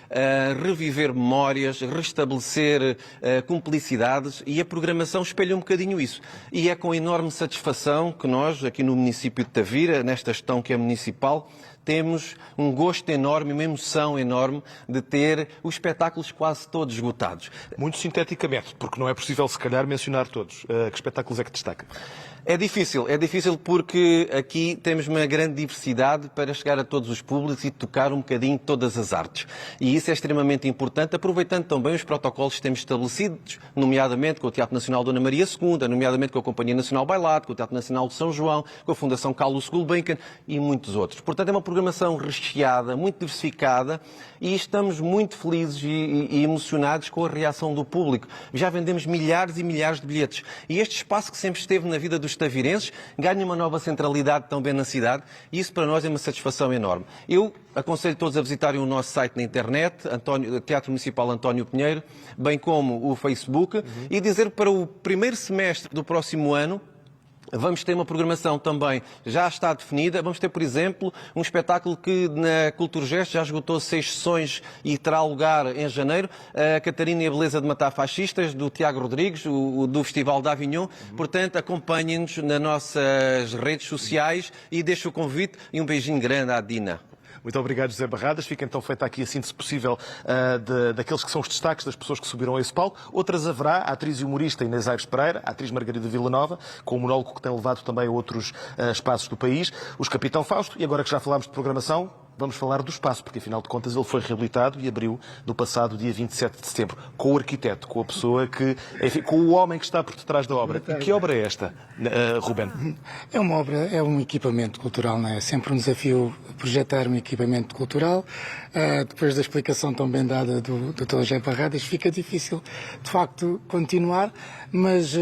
reviver memórias, restabelecer cumplicidades, e a programação espelha um bocadinho isso. E é com enorme satisfação que nós, aqui no município de Tavira, nesta gestão que é municipal, temos um gosto enorme, uma emoção enorme de ter os espetáculos quase todos esgotados. Muito sinteticamente, porque não é possível se calhar mencionar todos. Que espetáculos é que destaca? É difícil porque aqui temos uma grande diversidade para chegar a todos os públicos e tocar um bocadinho todas as artes. E isso é extremamente importante, aproveitando também os protocolos que temos estabelecidos, nomeadamente com o Teatro Nacional Dona Maria II, nomeadamente com a Companhia Nacional Bailado, com o Teatro Nacional de São João, com a Fundação Carlos Gulbenkian e muitos outros. Portanto, é uma programação recheada, muito diversificada, e estamos muito felizes e emocionados com a reação do público. Já vendemos milhares e milhares de bilhetes. E este espaço que sempre esteve na vida dos tavirenses ganha uma nova centralidade também na cidade, e isso para nós é uma satisfação enorme. Eu aconselho todos a visitarem o nosso site na internet, Teatro Municipal António Pinheiro, bem como o Facebook, e dizer que para o primeiro semestre do próximo ano vamos ter uma programação também, já está definida. Vamos ter, por exemplo, um espetáculo que na Culturgest já esgotou 6 sessões e terá lugar em janeiro, a Catarina e a Beleza de Matar Fascistas, do Tiago Rodrigues, do Festival de Avignon. Portanto, acompanhem-nos nas nossas redes sociais e deixo o convite e um beijinho grande à Dina. Muito obrigado, José Barradas. Fica então feita aqui a síntese possível daqueles que são os destaques das pessoas que subiram a esse palco. Outras haverá, a atriz e humorista Inês Aires Pereira, a atriz Margarida Villanova, com um monólogo que tem levado também a outros espaços do país, os Capitão Fausto, e agora que já falámos de programação, vamos falar do espaço, porque afinal de contas ele foi reabilitado e abriu no passado dia 27 de setembro, com o arquiteto, com a pessoa que, enfim, com o homem que está por detrás da obra. E que obra é esta, Rubén? É uma obra, é um equipamento cultural, não é? É sempre um desafio projetar um equipamento cultural. Depois da explicação tão bem dada do Dr. José Barradas, fica difícil, de facto, continuar, mas...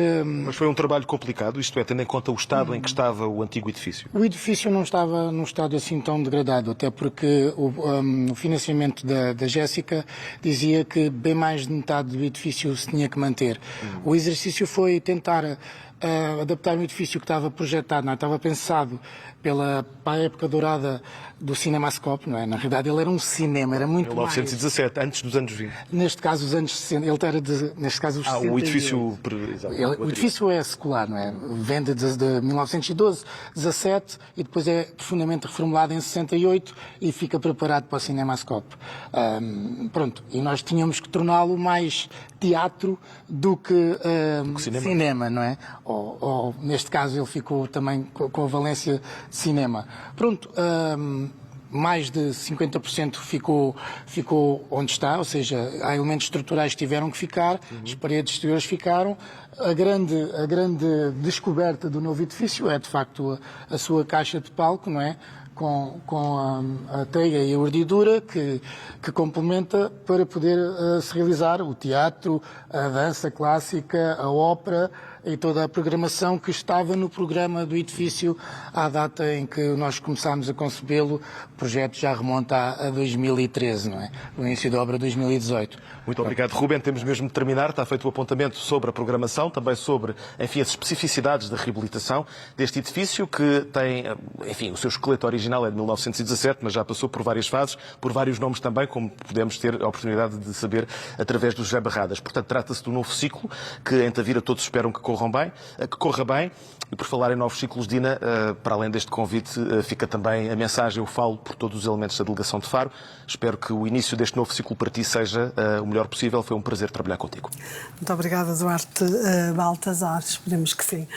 Mas foi um trabalho complicado, isto é, tendo em conta o estado em que estava o antigo edifício. O edifício não estava num estado assim tão degradado, até porque o financiamento da Jéssica dizia que bem mais de metade do edifício se tinha que manter. O exercício foi tentar adaptar um edifício que estava projetado, não estava pensado para a época dourada do Cinemascope, não é? Na realidade ele era um cinema, era muito 1917, mais. Antes dos anos 20. Neste caso os anos 60, ele era neste caso os 60. O edifício... O edifício é secular, não é? Vende de 1912, 17 e depois é profundamente reformulado em 68 e fica preparado para o Cinemascope. Pronto, e nós tínhamos que torná-lo mais teatro do que cinema, não é? Ou neste caso ele ficou também com a valência de cinema. Pronto, mais de 50% ficou onde está, ou seja, há elementos estruturais que tiveram que ficar, as paredes exteriores ficaram. A grande descoberta do novo edifício é, de facto, a sua caixa de palco, não é? Com a teia e a urdidura que complementa para poder se realizar o teatro, a dança clássica, a ópera e toda a programação que estava no programa do edifício à data em que nós começámos a concebê-lo. O projeto já remonta a 2013, não é? O início da obra 2018. Muito obrigado, Rubén. Temos mesmo de terminar. Está feito o apontamento sobre a programação, também sobre, enfim, as especificidades da reabilitação deste edifício, que tem, enfim, o seu esqueleto original é de 1917, mas já passou por várias fases, por vários nomes também, como podemos ter a oportunidade de saber através do José Barradas. Portanto, trata-se de um novo ciclo que em Tavira todos esperam que corra bem. E por falar em novos ciclos, Dina, para além deste convite, fica também a mensagem, eu falo por todos os elementos da delegação de Faro. Espero que o início deste novo ciclo para ti seja o melhor possível. Foi um prazer trabalhar contigo. Muito obrigada, Duarte Baltazar. Esperemos que sim.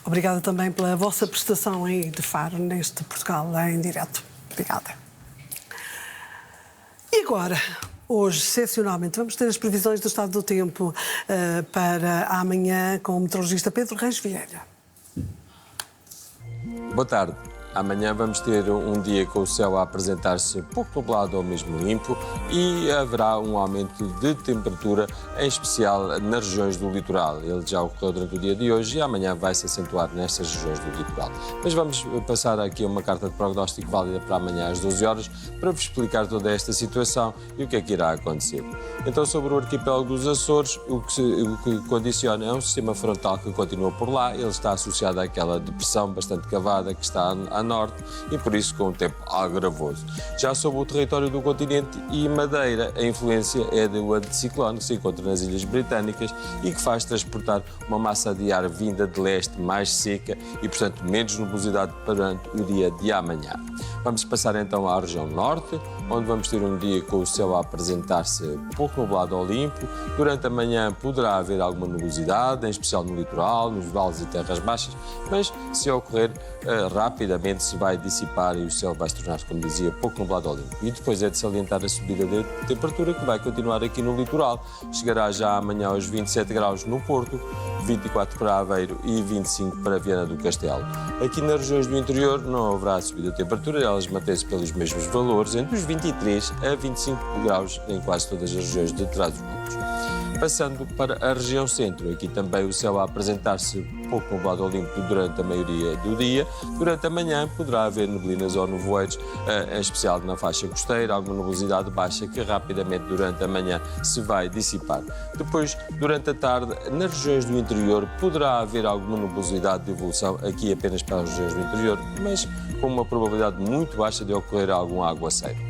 Obrigada também pela vossa prestação aí de Faro neste Portugal em direto. Obrigada. E agora? Hoje, excepcionalmente, vamos ter as previsões do estado do tempo para amanhã com o meteorologista Pedro Reis Vieira. Boa tarde. Amanhã vamos ter um dia com o céu a apresentar-se pouco nublado ou mesmo limpo e haverá um aumento de temperatura, em especial nas regiões do litoral. Ele já ocorreu durante o dia de hoje e amanhã vai se acentuar nestas regiões do litoral. Mas vamos passar aqui uma carta de prognóstico válida para amanhã às 12 horas para vos explicar toda esta situação e o que é que irá acontecer. Então, sobre o arquipélago dos Açores, o que condiciona é um sistema frontal que continua por lá. Ele está associado àquela depressão bastante cavada que está a norte e por isso com um tempo agravoso. Já sobre o território do continente e Madeira, a influência é do anticiclone que se encontra nas Ilhas Britânicas e que faz transportar uma massa de ar vinda de leste mais seca e, portanto, menos nubosidade durante o dia de amanhã. Vamos passar então à região norte, onde vamos ter um dia com o céu a apresentar-se pouco nublado ou limpo. Durante a manhã poderá haver alguma nubosidade, em especial no litoral, nos vales e terras baixas, mas se ocorrer rapidamente se vai dissipar e o céu vai se tornar, como dizia, pouco nublado ou limpo. E depois é de salientar a subida de temperatura que vai continuar aqui no litoral. Chegará já amanhã aos 27 graus no Porto, 24 para Aveiro e 25 para Viana do Castelo. Aqui nas regiões do interior não haverá subida de temperatura, elas mantêm-se pelos mesmos valores, entre os 23 a 25 graus em quase todas as regiões de Trás-os-Montes. Passando para a região centro, aqui também o céu a apresentar-se pouco nublado ou limpo durante a maioria do dia. Durante a manhã poderá haver neblinas ou nevoeiros, em especial na faixa costeira, alguma nubosidade baixa que rapidamente durante a manhã se vai dissipar. Depois, durante a tarde, nas regiões do interior poderá haver alguma nubosidade de evolução, aqui apenas para as regiões do interior, mas com uma probabilidade muito baixa de ocorrer algum aguaceiro.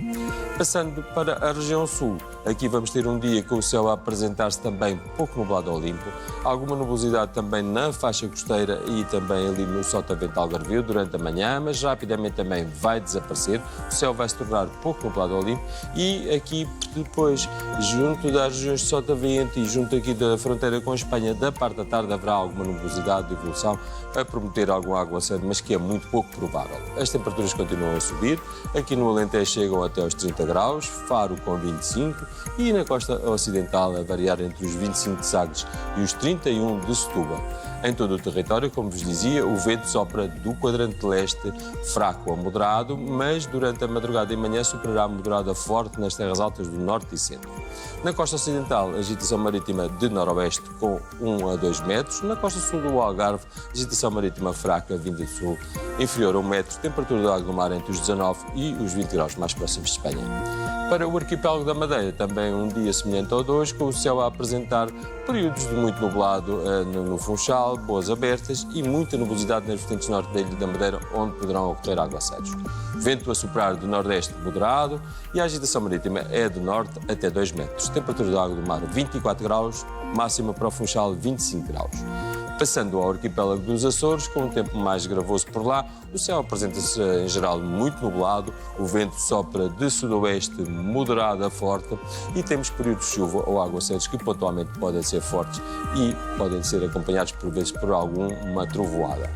Passando para a região sul, aqui vamos ter um dia com o céu a apresentar-se também pouco nublado ou limpo, alguma nubosidade também na faixa costeira e também ali no Sotavento Algarvio durante a manhã, mas rapidamente também vai desaparecer, o céu vai se tornar pouco nublado ou limpo e aqui depois, junto das regiões de Sotavento e junto aqui da fronteira com a Espanha, da parte da tarde haverá alguma nubosidade de evolução a prometer algum aguaceiro, mas que é muito pouco provável. As temperaturas continuam a subir, aqui no Alentejo chegam até aos 30 graus, Faro com 25 e na costa ocidental a variar entre os 25 de Sagres e os 31 de Setúbal. Em todo o território, como vos dizia, o vento sopra do quadrante leste fraco a moderado, mas durante a madrugada e manhã superará a moderada forte nas terras altas do norte e centro. Na costa ocidental, agitação marítima de noroeste com 1 a 2 metros. Na costa sul do Algarve, agitação marítima fraca vinda do sul, inferior a 1 metro. Temperatura da água do mar entre os 19 e os 20 graus mais próximos de Espanha. Para o arquipélago da Madeira, também um dia semelhante ao de hoje, com o céu a apresentar períodos de muito nublado no Funchal, boas abertas e muita nubosidade nas vertentes norte da Ilha da Madeira, onde poderão ocorrer aguaceiros. Vento a soprar do nordeste moderado e a agitação marítima é do norte até 2 metros. Temperatura da água do mar 24 graus, máxima para o Funchal 25 graus. Passando ao arquipélago dos Açores, com um tempo mais gravoso por lá, o céu apresenta-se em geral muito nublado, o vento sopra de sudoeste moderado a forte e temos períodos de chuva ou aguaceiros que pontualmente podem ser fortes e podem ser acompanhados por vezes por alguma trovoada.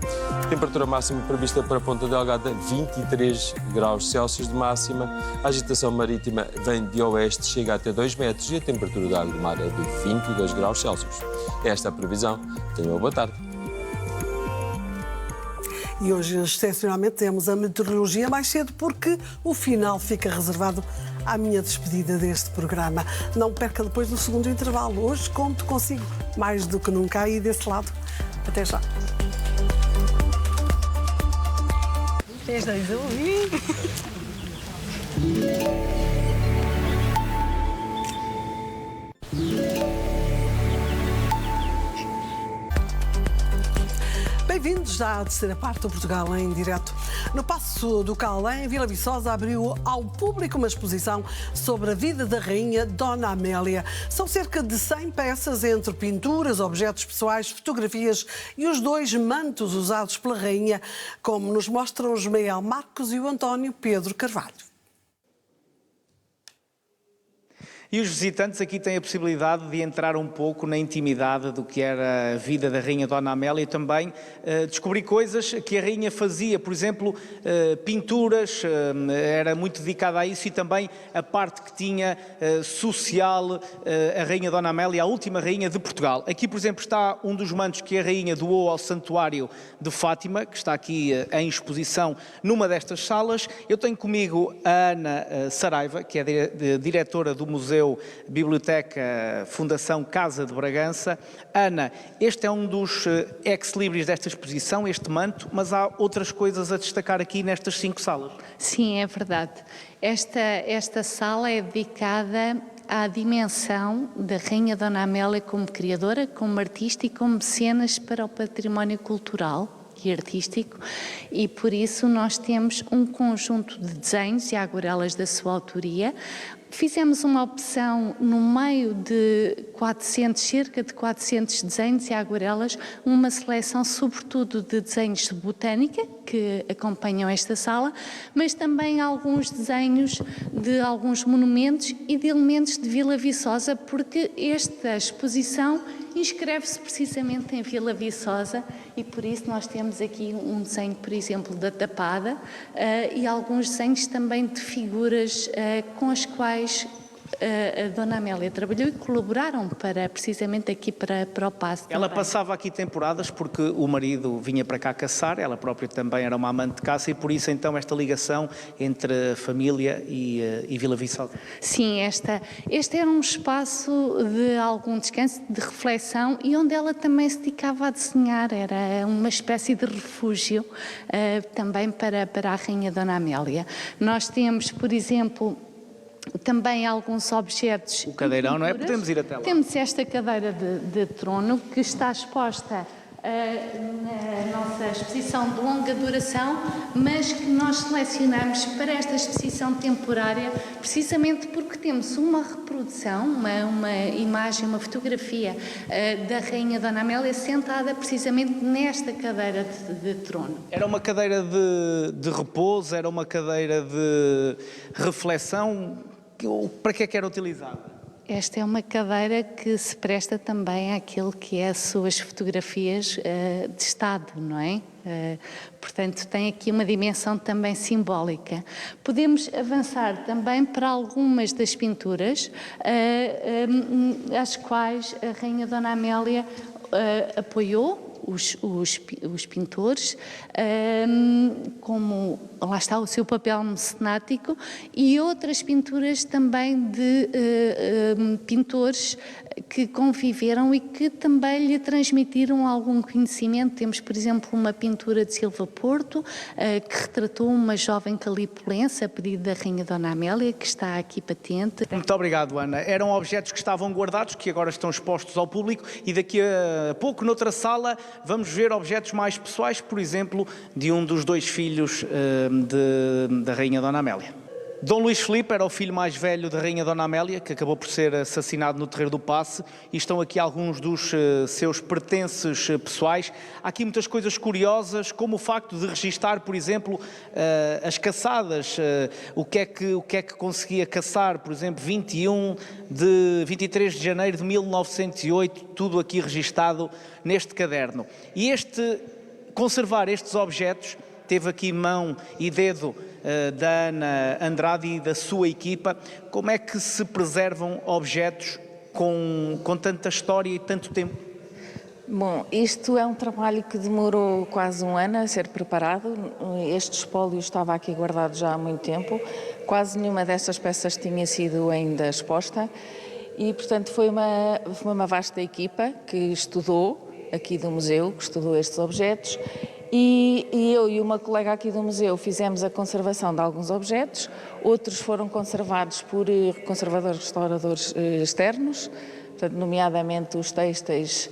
Temperatura máxima prevista para Ponta Delgada 23 graus Celsius de máxima, a agitação marítima vem de oeste, chega até 2 metros e a temperatura da água do mar é de 22 graus Celsius. Esta é a previsão. Tenham uma boa tarde. E hoje, excepcionalmente, temos a meteorologia mais cedo porque o final fica reservado à minha despedida deste programa. Não perca depois do segundo intervalo. Hoje conto consigo mais do que nunca e desse lado. Até já. 3, 2, 1 Bem-vindos à terceira parte do Portugal em direto. No Paço do Cal, em Vila Viçosa, abriu ao público uma exposição sobre a vida da rainha Dona Amélia. São cerca de 100 peças entre pinturas, objetos pessoais, fotografias e os 2 mantos usados pela rainha, como nos mostram o Ismael Marcos e o António Pedro Carvalho. E os visitantes aqui têm a possibilidade de entrar um pouco na intimidade do que era a vida da rainha Dona Amélia e também descobrir coisas que a rainha fazia, por exemplo, pinturas, era muito dedicada a isso e também a parte que tinha social a rainha Dona Amélia, a última rainha de Portugal. Aqui, por exemplo, está um dos mantos que a rainha doou ao Santuário de Fátima, que está aqui em exposição numa destas salas. Eu tenho comigo a Ana Saraiva, que é diretora do Museu Biblioteca Fundação Casa de Bragança. Ana, este é um dos ex-libris desta exposição, este manto, mas há outras coisas a destacar aqui nestas 5 salas. Sim, é verdade. Esta sala é dedicada à dimensão da rainha Dona Amélia como criadora, como artista e como mecenas para o património cultural e artístico, e por isso nós temos um conjunto de desenhos e aguarelas da sua autoria. Fizemos uma opção no meio de cerca de 400 desenhos e aguarelas, uma seleção sobretudo de desenhos de botânica que acompanham esta sala, mas também alguns desenhos de alguns monumentos e de elementos de Vila Viçosa, porque esta exposição inscreve-se precisamente em Vila Viçosa e por isso nós temos aqui um desenho, por exemplo, da Tapada e alguns desenhos também de figuras com as quais a Dona Amélia trabalhou e colaboraram precisamente aqui para o Paço. Ela passava aqui temporadas porque o marido vinha para cá caçar, ela própria também era uma amante de caça e por isso então esta ligação entre a família e Vila Viçosa. Sim, este era um espaço de algum descanso, de reflexão e onde ela também se dedicava a desenhar, era uma espécie de refúgio também para a rainha Dona Amélia. Nós temos, por exemplo, também alguns objetos. O cadeirão, não é? Podemos ir até lá. Temos esta cadeira de trono que está exposta na nossa exposição de longa duração, mas que nós selecionamos para esta exposição temporária, precisamente porque temos uma reprodução, uma imagem, uma fotografia da rainha Dona Amélia sentada precisamente nesta cadeira de trono. Era uma cadeira de repouso, era uma cadeira de reflexão. Para que é que era utilizada? Esta é uma cadeira que se presta também àquilo que é as suas fotografias de Estado, não é? Portanto, tem aqui uma dimensão também simbólica. Podemos avançar também para algumas das pinturas às quais a rainha Dona Amélia apoiou os pintores, como lá está o seu papel mecenático, e outras pinturas também de pintores que conviveram e que também lhe transmitiram algum conhecimento. Temos, por exemplo, uma pintura de Silva Porto, que retratou uma jovem calipulense a pedido da Rainha Dona Amélia, que está aqui patente. Muito obrigado, Ana. Eram objetos que estavam guardados, que agora estão expostos ao público, e daqui a pouco, noutra sala, vamos ver objetos mais pessoais, por exemplo, de um dos 2 filhos da Rainha Dona Amélia. Dom Luís Filipe era o filho mais velho da Rainha Dona Amélia, que acabou por ser assassinado no Terreiro do Paço, e estão aqui alguns dos seus pertences pessoais. Há aqui muitas coisas curiosas, como o facto de registar, por exemplo, as caçadas, o que é que conseguia caçar, por exemplo, 23 de janeiro de 1908, tudo aqui registado neste caderno. E conservar estes objetos teve aqui mão e dedo da Ana Andrade e da sua equipa. Como é que se preservam objetos com tanta história e tanto tempo? Bom, isto é um trabalho que demorou quase um ano a ser preparado. Este espólio estava aqui guardado já há muito tempo. Quase nenhuma destas peças tinha sido ainda exposta e, portanto, foi uma vasta equipa que estudou aqui do museu, que estudou estes objetos. E eu e uma colega aqui do museu fizemos a conservação de alguns objetos, outros foram conservados por conservadores restauradores externos, portanto, nomeadamente os têxteis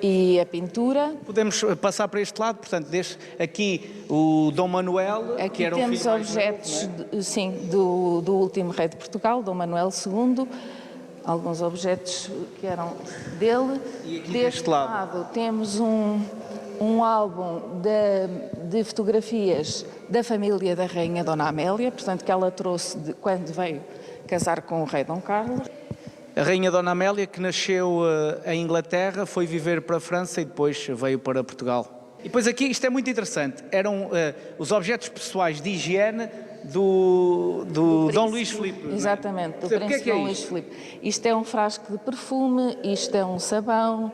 e a pintura. Podemos passar para este lado, portanto, deixo aqui o Dom Manuel, aqui que era o filho temos objetos, sim, do último rei de Portugal, Dom Manuel II, alguns objetos que eram dele. E aqui deste lado temos um álbum de fotografias da família da Rainha Dona Amélia, portanto, que ela trouxe quando veio casar com o rei Dom Carlos. A Rainha Dona Amélia, que nasceu em Inglaterra, foi viver para a França e depois veio para Portugal. E depois aqui, isto é muito interessante, eram os objetos pessoais de higiene do Dom Luís Filipe. Exatamente, do príncipe Dom Luís Filipe. Isto é um frasco de perfume, isto é um sabão,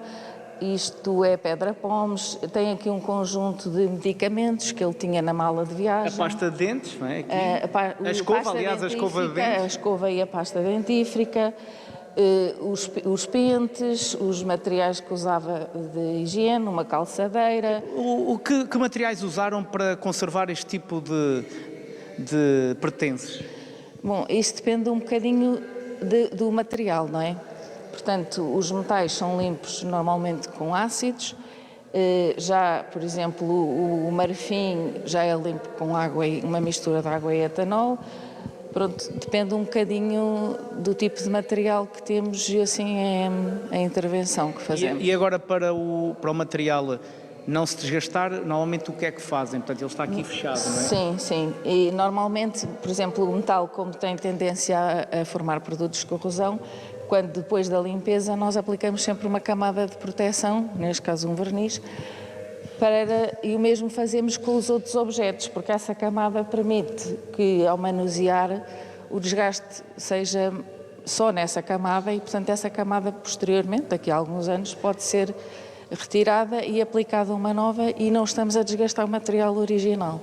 isto é pedra-pomes, tem aqui um conjunto de medicamentos que ele tinha na mala de viagem. A pasta de dentes, não é? Aqui. A escova, aliás, a escova de dentes. A escova e a pasta dentífrica, os pentes, os materiais que usava de higiene, uma calçadeira. Que materiais usaram para conservar este tipo de pertences? Bom, isso depende um bocadinho do material, não é? Portanto, os metais são limpos normalmente com ácidos, já, por exemplo, o marfim já é limpo com água e uma mistura de água e etanol. Pronto, depende um bocadinho do tipo de material que temos e assim é a intervenção que fazemos. E agora para o material não se desgastar, normalmente o que é que fazem? Portanto, ele está aqui fechado, não é? Sim, sim. E normalmente, por exemplo, o metal, como tem tendência a formar produtos de corrosão, quando depois da limpeza nós aplicamos sempre uma camada de proteção, neste caso um verniz, e o mesmo fazemos com os outros objetos, porque essa camada permite que ao manusear o desgaste seja só nessa camada e, portanto, essa camada posteriormente, daqui a alguns anos, pode ser retirada e aplicada uma nova e não estamos a desgastar o material original.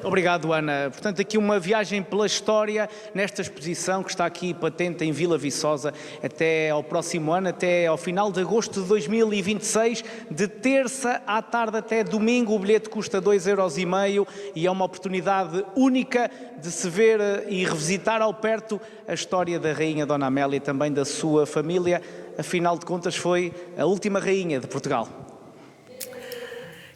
Obrigado, Ana. Portanto, aqui uma viagem pela história nesta exposição que está aqui patente em Vila Viçosa até ao próximo ano, até ao final de agosto de 2026, de terça à tarde até domingo. O bilhete custa 2,5 € e é uma oportunidade única de se ver e revisitar ao perto a história da Rainha Dona Amélia e também da sua família. Afinal de contas, foi a última rainha de Portugal.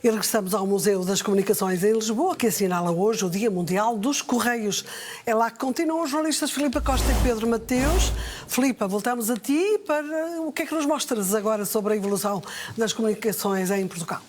E regressamos ao Museu das Comunicações em Lisboa, que assinala hoje o Dia Mundial dos Correios. É lá que continuam os jornalistas Filipe Costa e Pedro Mateus. Filipe, voltamos a ti para o que é que nos mostras agora sobre a evolução das comunicações em Portugal?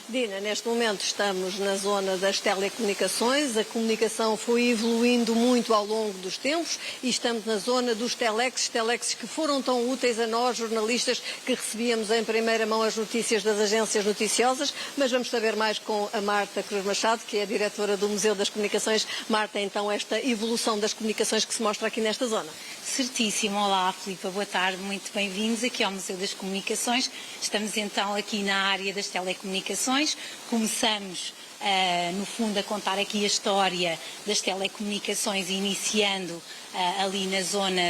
Dina, neste momento estamos na zona das telecomunicações, a comunicação foi evoluindo muito ao longo dos tempos e estamos na zona dos telexes que foram tão úteis a nós, jornalistas, que recebíamos em primeira mão as notícias das agências noticiosas, mas vamos saber mais com a Marta Cruz Machado, que é a diretora do Museu das Comunicações. Marta, então, esta evolução das comunicações que se mostra aqui nesta zona. Certíssimo. Olá, Filipa, boa tarde, muito bem-vindos aqui ao Museu das Comunicações. Estamos então aqui na área das telecomunicações. Começamos, no fundo, a contar aqui a história das telecomunicações, iniciando ali na zona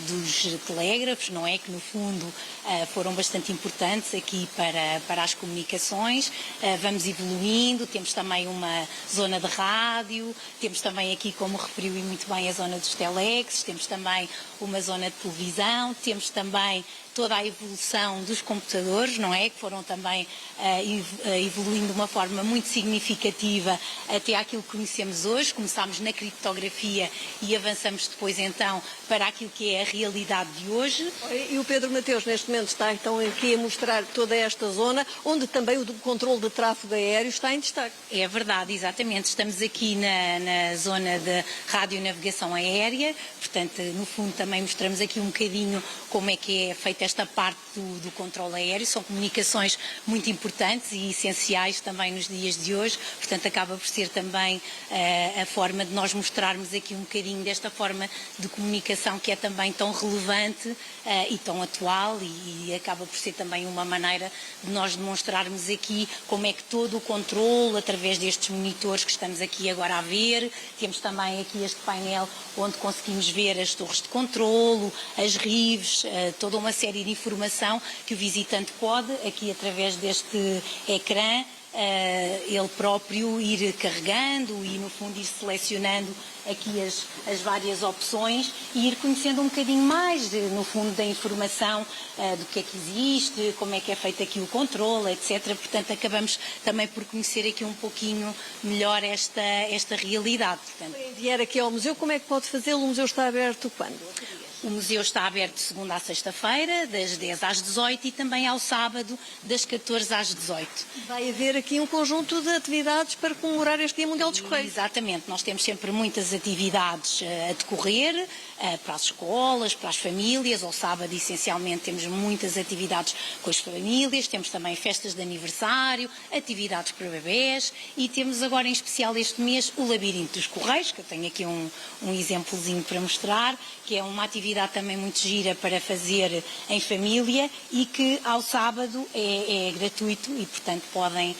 dos telégrafos, não é? Que, no fundo, foram bastante importantes aqui para as comunicações. Vamos evoluindo, temos também uma zona de rádio, temos também aqui, como referiu e muito bem, a zona dos telexes, temos também uma zona de televisão, temos também toda a evolução dos computadores, não é? Que foram também evoluindo de uma forma muito significativa até aquilo que conhecemos hoje. Começámos na criptografia e avançamos depois então para aquilo que é a realidade de hoje. E o Pedro Mateus neste momento está então aqui a mostrar toda esta zona, onde também o controle de tráfego aéreo está em destaque. É verdade, exatamente. Estamos aqui na zona de radionavegação aérea, portanto, no fundo também mostramos aqui um bocadinho como é que é feita esta parte do controle aéreo. São comunicações muito importantes e essenciais também nos dias de hoje, portanto acaba por ser também a forma de nós mostrarmos aqui um bocadinho desta forma de comunicação que é também tão relevante e tão atual e acaba por ser também uma maneira de nós demonstrarmos aqui como é que todo o controle, através destes monitores que estamos aqui agora a ver, temos também aqui este painel onde conseguimos ver as torres de controlo, as rives, toda uma série de informação que o visitante pode, aqui através deste ecrã, ele próprio ir carregando e, no fundo, ir selecionando aqui as várias opções e ir conhecendo um bocadinho mais, no fundo, da informação do que é que existe, como é que é feito aqui o controle, etc. Portanto, acabamos também por conhecer aqui um pouquinho melhor esta realidade. Portanto, quem vier aqui ao museu, como é que pode fazê-lo? O museu está aberto quando? O museu está aberto de segunda à sexta-feira, das 10 às 18 e também ao sábado, das 14 às 18. Vai haver aqui um conjunto de atividades para comemorar este Dia Mundial dos Correios. Exatamente, nós temos sempre muitas atividades a decorrer, para as escolas, para as famílias. Ao sábado, essencialmente, temos muitas atividades com as famílias, temos também festas de aniversário, atividades para bebés e temos agora em especial este mês o Labirinto dos Correios, que eu tenho aqui um exemplozinho para mostrar, que é uma atividade também muito gira para fazer em família e que ao sábado é gratuito e, portanto, podem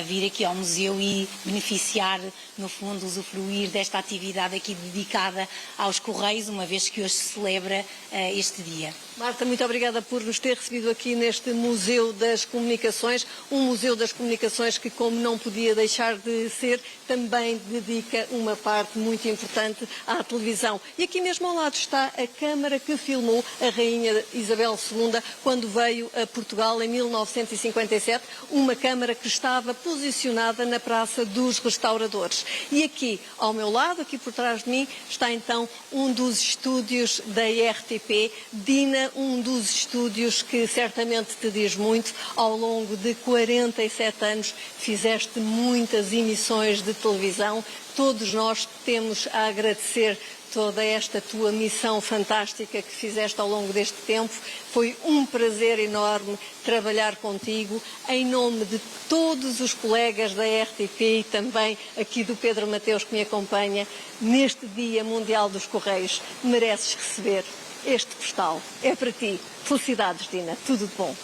vir aqui ao museu e beneficiar, no fundo, usufruir desta atividade aqui dedicada aos Correios, uma vez que hoje se celebra este dia. Marta, muito obrigada por nos ter recebido aqui neste Museu das Comunicações, um Museu das Comunicações que, como não podia deixar de ser, também dedica uma parte muito importante à televisão. E aqui mesmo ao lado está a câmara que filmou a Rainha Isabel II quando veio a Portugal em 1957, uma câmara que estava posicionada na Praça dos Restauradores. E aqui, ao meu lado, aqui por trás de mim, está então um dos estúdios da RTP. Dina, um dos estúdios que certamente te diz muito. Ao longo de 47 anos fizeste muitas emissões de televisão. Todos nós temos a agradecer toda esta tua missão fantástica que fizeste ao longo deste tempo. Foi um prazer enorme trabalhar contigo. Em nome de todos os colegas da RTP e também aqui do Pedro Mateus que me acompanha, neste Dia Mundial dos Correios, mereces receber este postal. É para ti. Felicidades, Dina. Tudo de bom.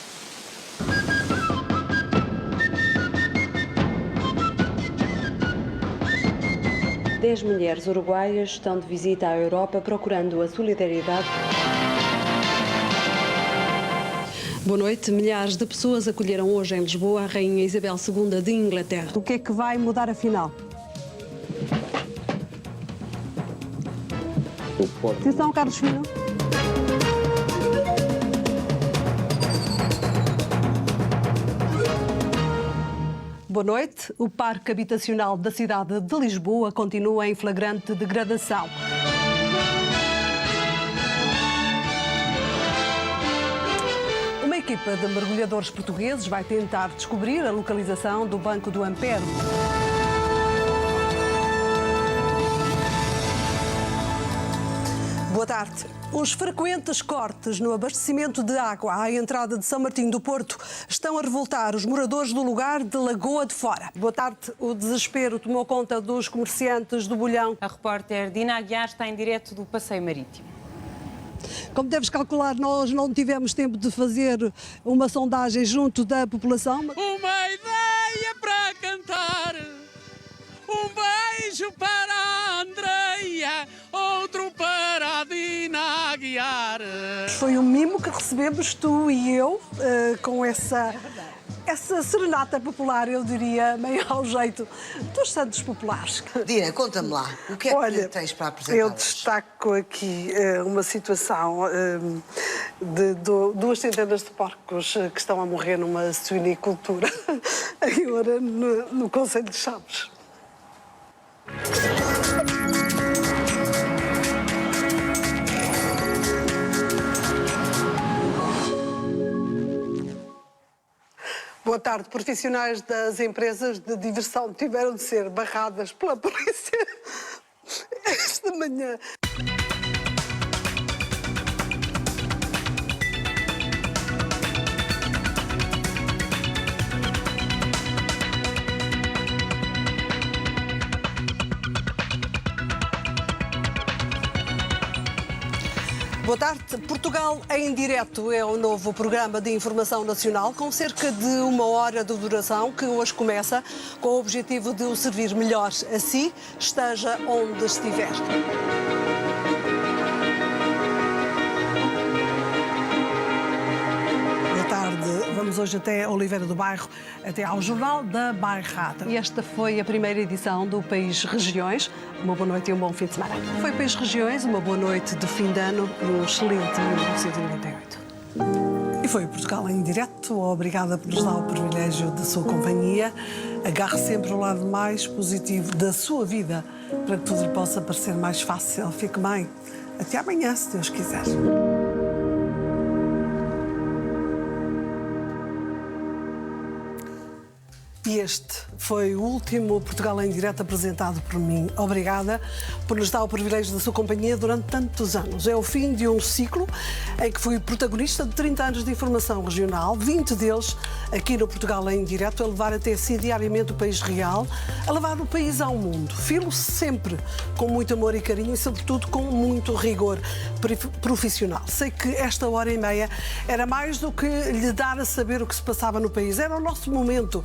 Dez mulheres uruguaias estão de visita à Europa procurando a solidariedade. Boa noite. Milhares de pessoas acolheram hoje em Lisboa a Rainha Isabel II de Inglaterra. O que é que vai mudar a final? Atenção, Carlos Fino. Boa noite. O parque habitacional da cidade de Lisboa continua em flagrante degradação. Uma equipe equipa de mergulhadores portugueses vai tentar descobrir a localização do Banco do Ampere. Boa tarde. Os frequentes cortes no abastecimento de água à entrada de São Martinho do Porto estão a revoltar os moradores do lugar de Lagoa de Fora. Boa tarde. O desespero tomou conta dos comerciantes do Bolhão. A repórter Dina Aguiar está em direto do Passeio Marítimo. Como deves calcular, nós não tivemos tempo de fazer uma sondagem junto da população. Uma ideia para cantar, um beijo para a Andreia, outro para a Dina Aguiar. Foi um mimo que recebemos, tu e eu, com essa serenata popular, eu diria, meio ao jeito dos santos populares. Dina, conta-me lá, o que é que tens para apresentar? Eu destaco aqui uma situação de 2 centenas de porcos que estão a morrer numa suinicultura agora no Concelho de Chaves. Boa tarde. Profissionais das empresas de diversão tiveram de ser barradas pela polícia esta manhã. Boa tarde. Portugal em Direto é o novo programa de informação nacional com cerca de 1 hora de duração que hoje começa com o objetivo de o servir melhor a si, esteja onde estiver. Boa tarde. Vamos hoje até Oliveira do Bairro, até ao Jornal da Bairrada. E esta foi a primeira edição do País Regiões. Uma boa noite e um bom fim de semana. Foi País Regiões, uma boa noite de fim de ano e um excelente 1998. E foi Portugal em Direto. Obrigada por nos dar o privilégio da sua companhia. Agarre sempre o lado mais positivo da sua vida para que tudo lhe possa parecer mais fácil. Fique bem. Até amanhã, se Deus quiser. E este foi o último Portugal em Direto apresentado por mim. Obrigada por nos dar o privilégio da sua companhia durante tantos anos. É o fim de um ciclo em que fui protagonista de 30 anos de informação regional, 20 deles aqui no Portugal em Direto, a levar até si diariamente o país real, a levar o país ao mundo. Filo sempre com muito amor e carinho e, sobretudo, com muito rigor profissional. Sei que esta hora e meia era mais do que lhe dar a saber o que se passava no país. Era o nosso momento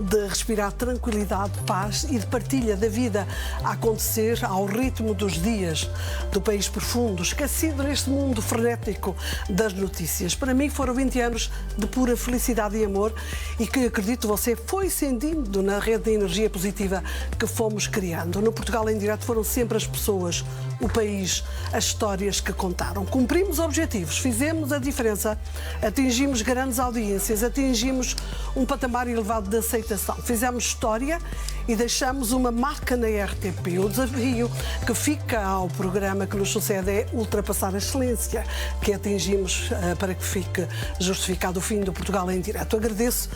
de respirar tranquilidade, paz e de partilha da vida a acontecer ao ritmo dos dias do país profundo, esquecido neste mundo frenético das notícias. Para mim foram 20 anos de pura felicidade e amor e que, acredito, você foi sentindo na rede de energia positiva que fomos criando. No Portugal em Direto foram sempre as pessoas, o país, as histórias que contaram. Cumprimos objetivos, fizemos a diferença, atingimos grandes audiências, atingimos um patamar elevado de aceitação. Fizemos história e deixamos uma marca na RTP. O desafio que fica ao programa que nos sucede é ultrapassar a excelência que atingimos para que fique justificado o fim do Portugal em Direto. Agradeço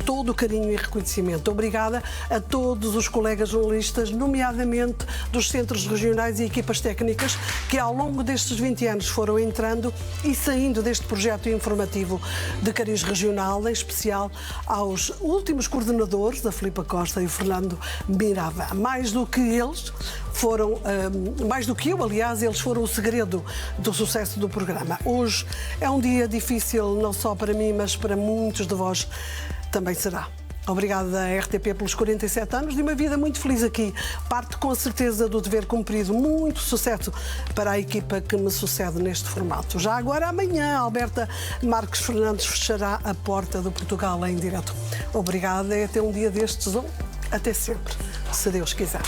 todo o carinho e reconhecimento. Obrigada a todos os colegas jornalistas, nomeadamente dos centros regionais e equipas técnicas, que ao longo destes 20 anos foram entrando e saindo deste projeto informativo de cariz regional, em especial aos últimos coordenadores, a Filipa Costa e o Fernando Mirava. Mais do que eles foram, mais do que eu, aliás, eles foram o segredo do sucesso do programa. Hoje é um dia difícil, não só para mim, mas para muitos de vós também será. Obrigada à RTP pelos 47 anos de uma vida muito feliz aqui. Parte com a certeza do dever cumprido. Muito sucesso para a equipa que me sucede neste formato. Já agora, amanhã, Alberta Marques Fernandes fechará a porta do Portugal em Direto. Obrigada e até um dia destes ou até sempre, se Deus quiser.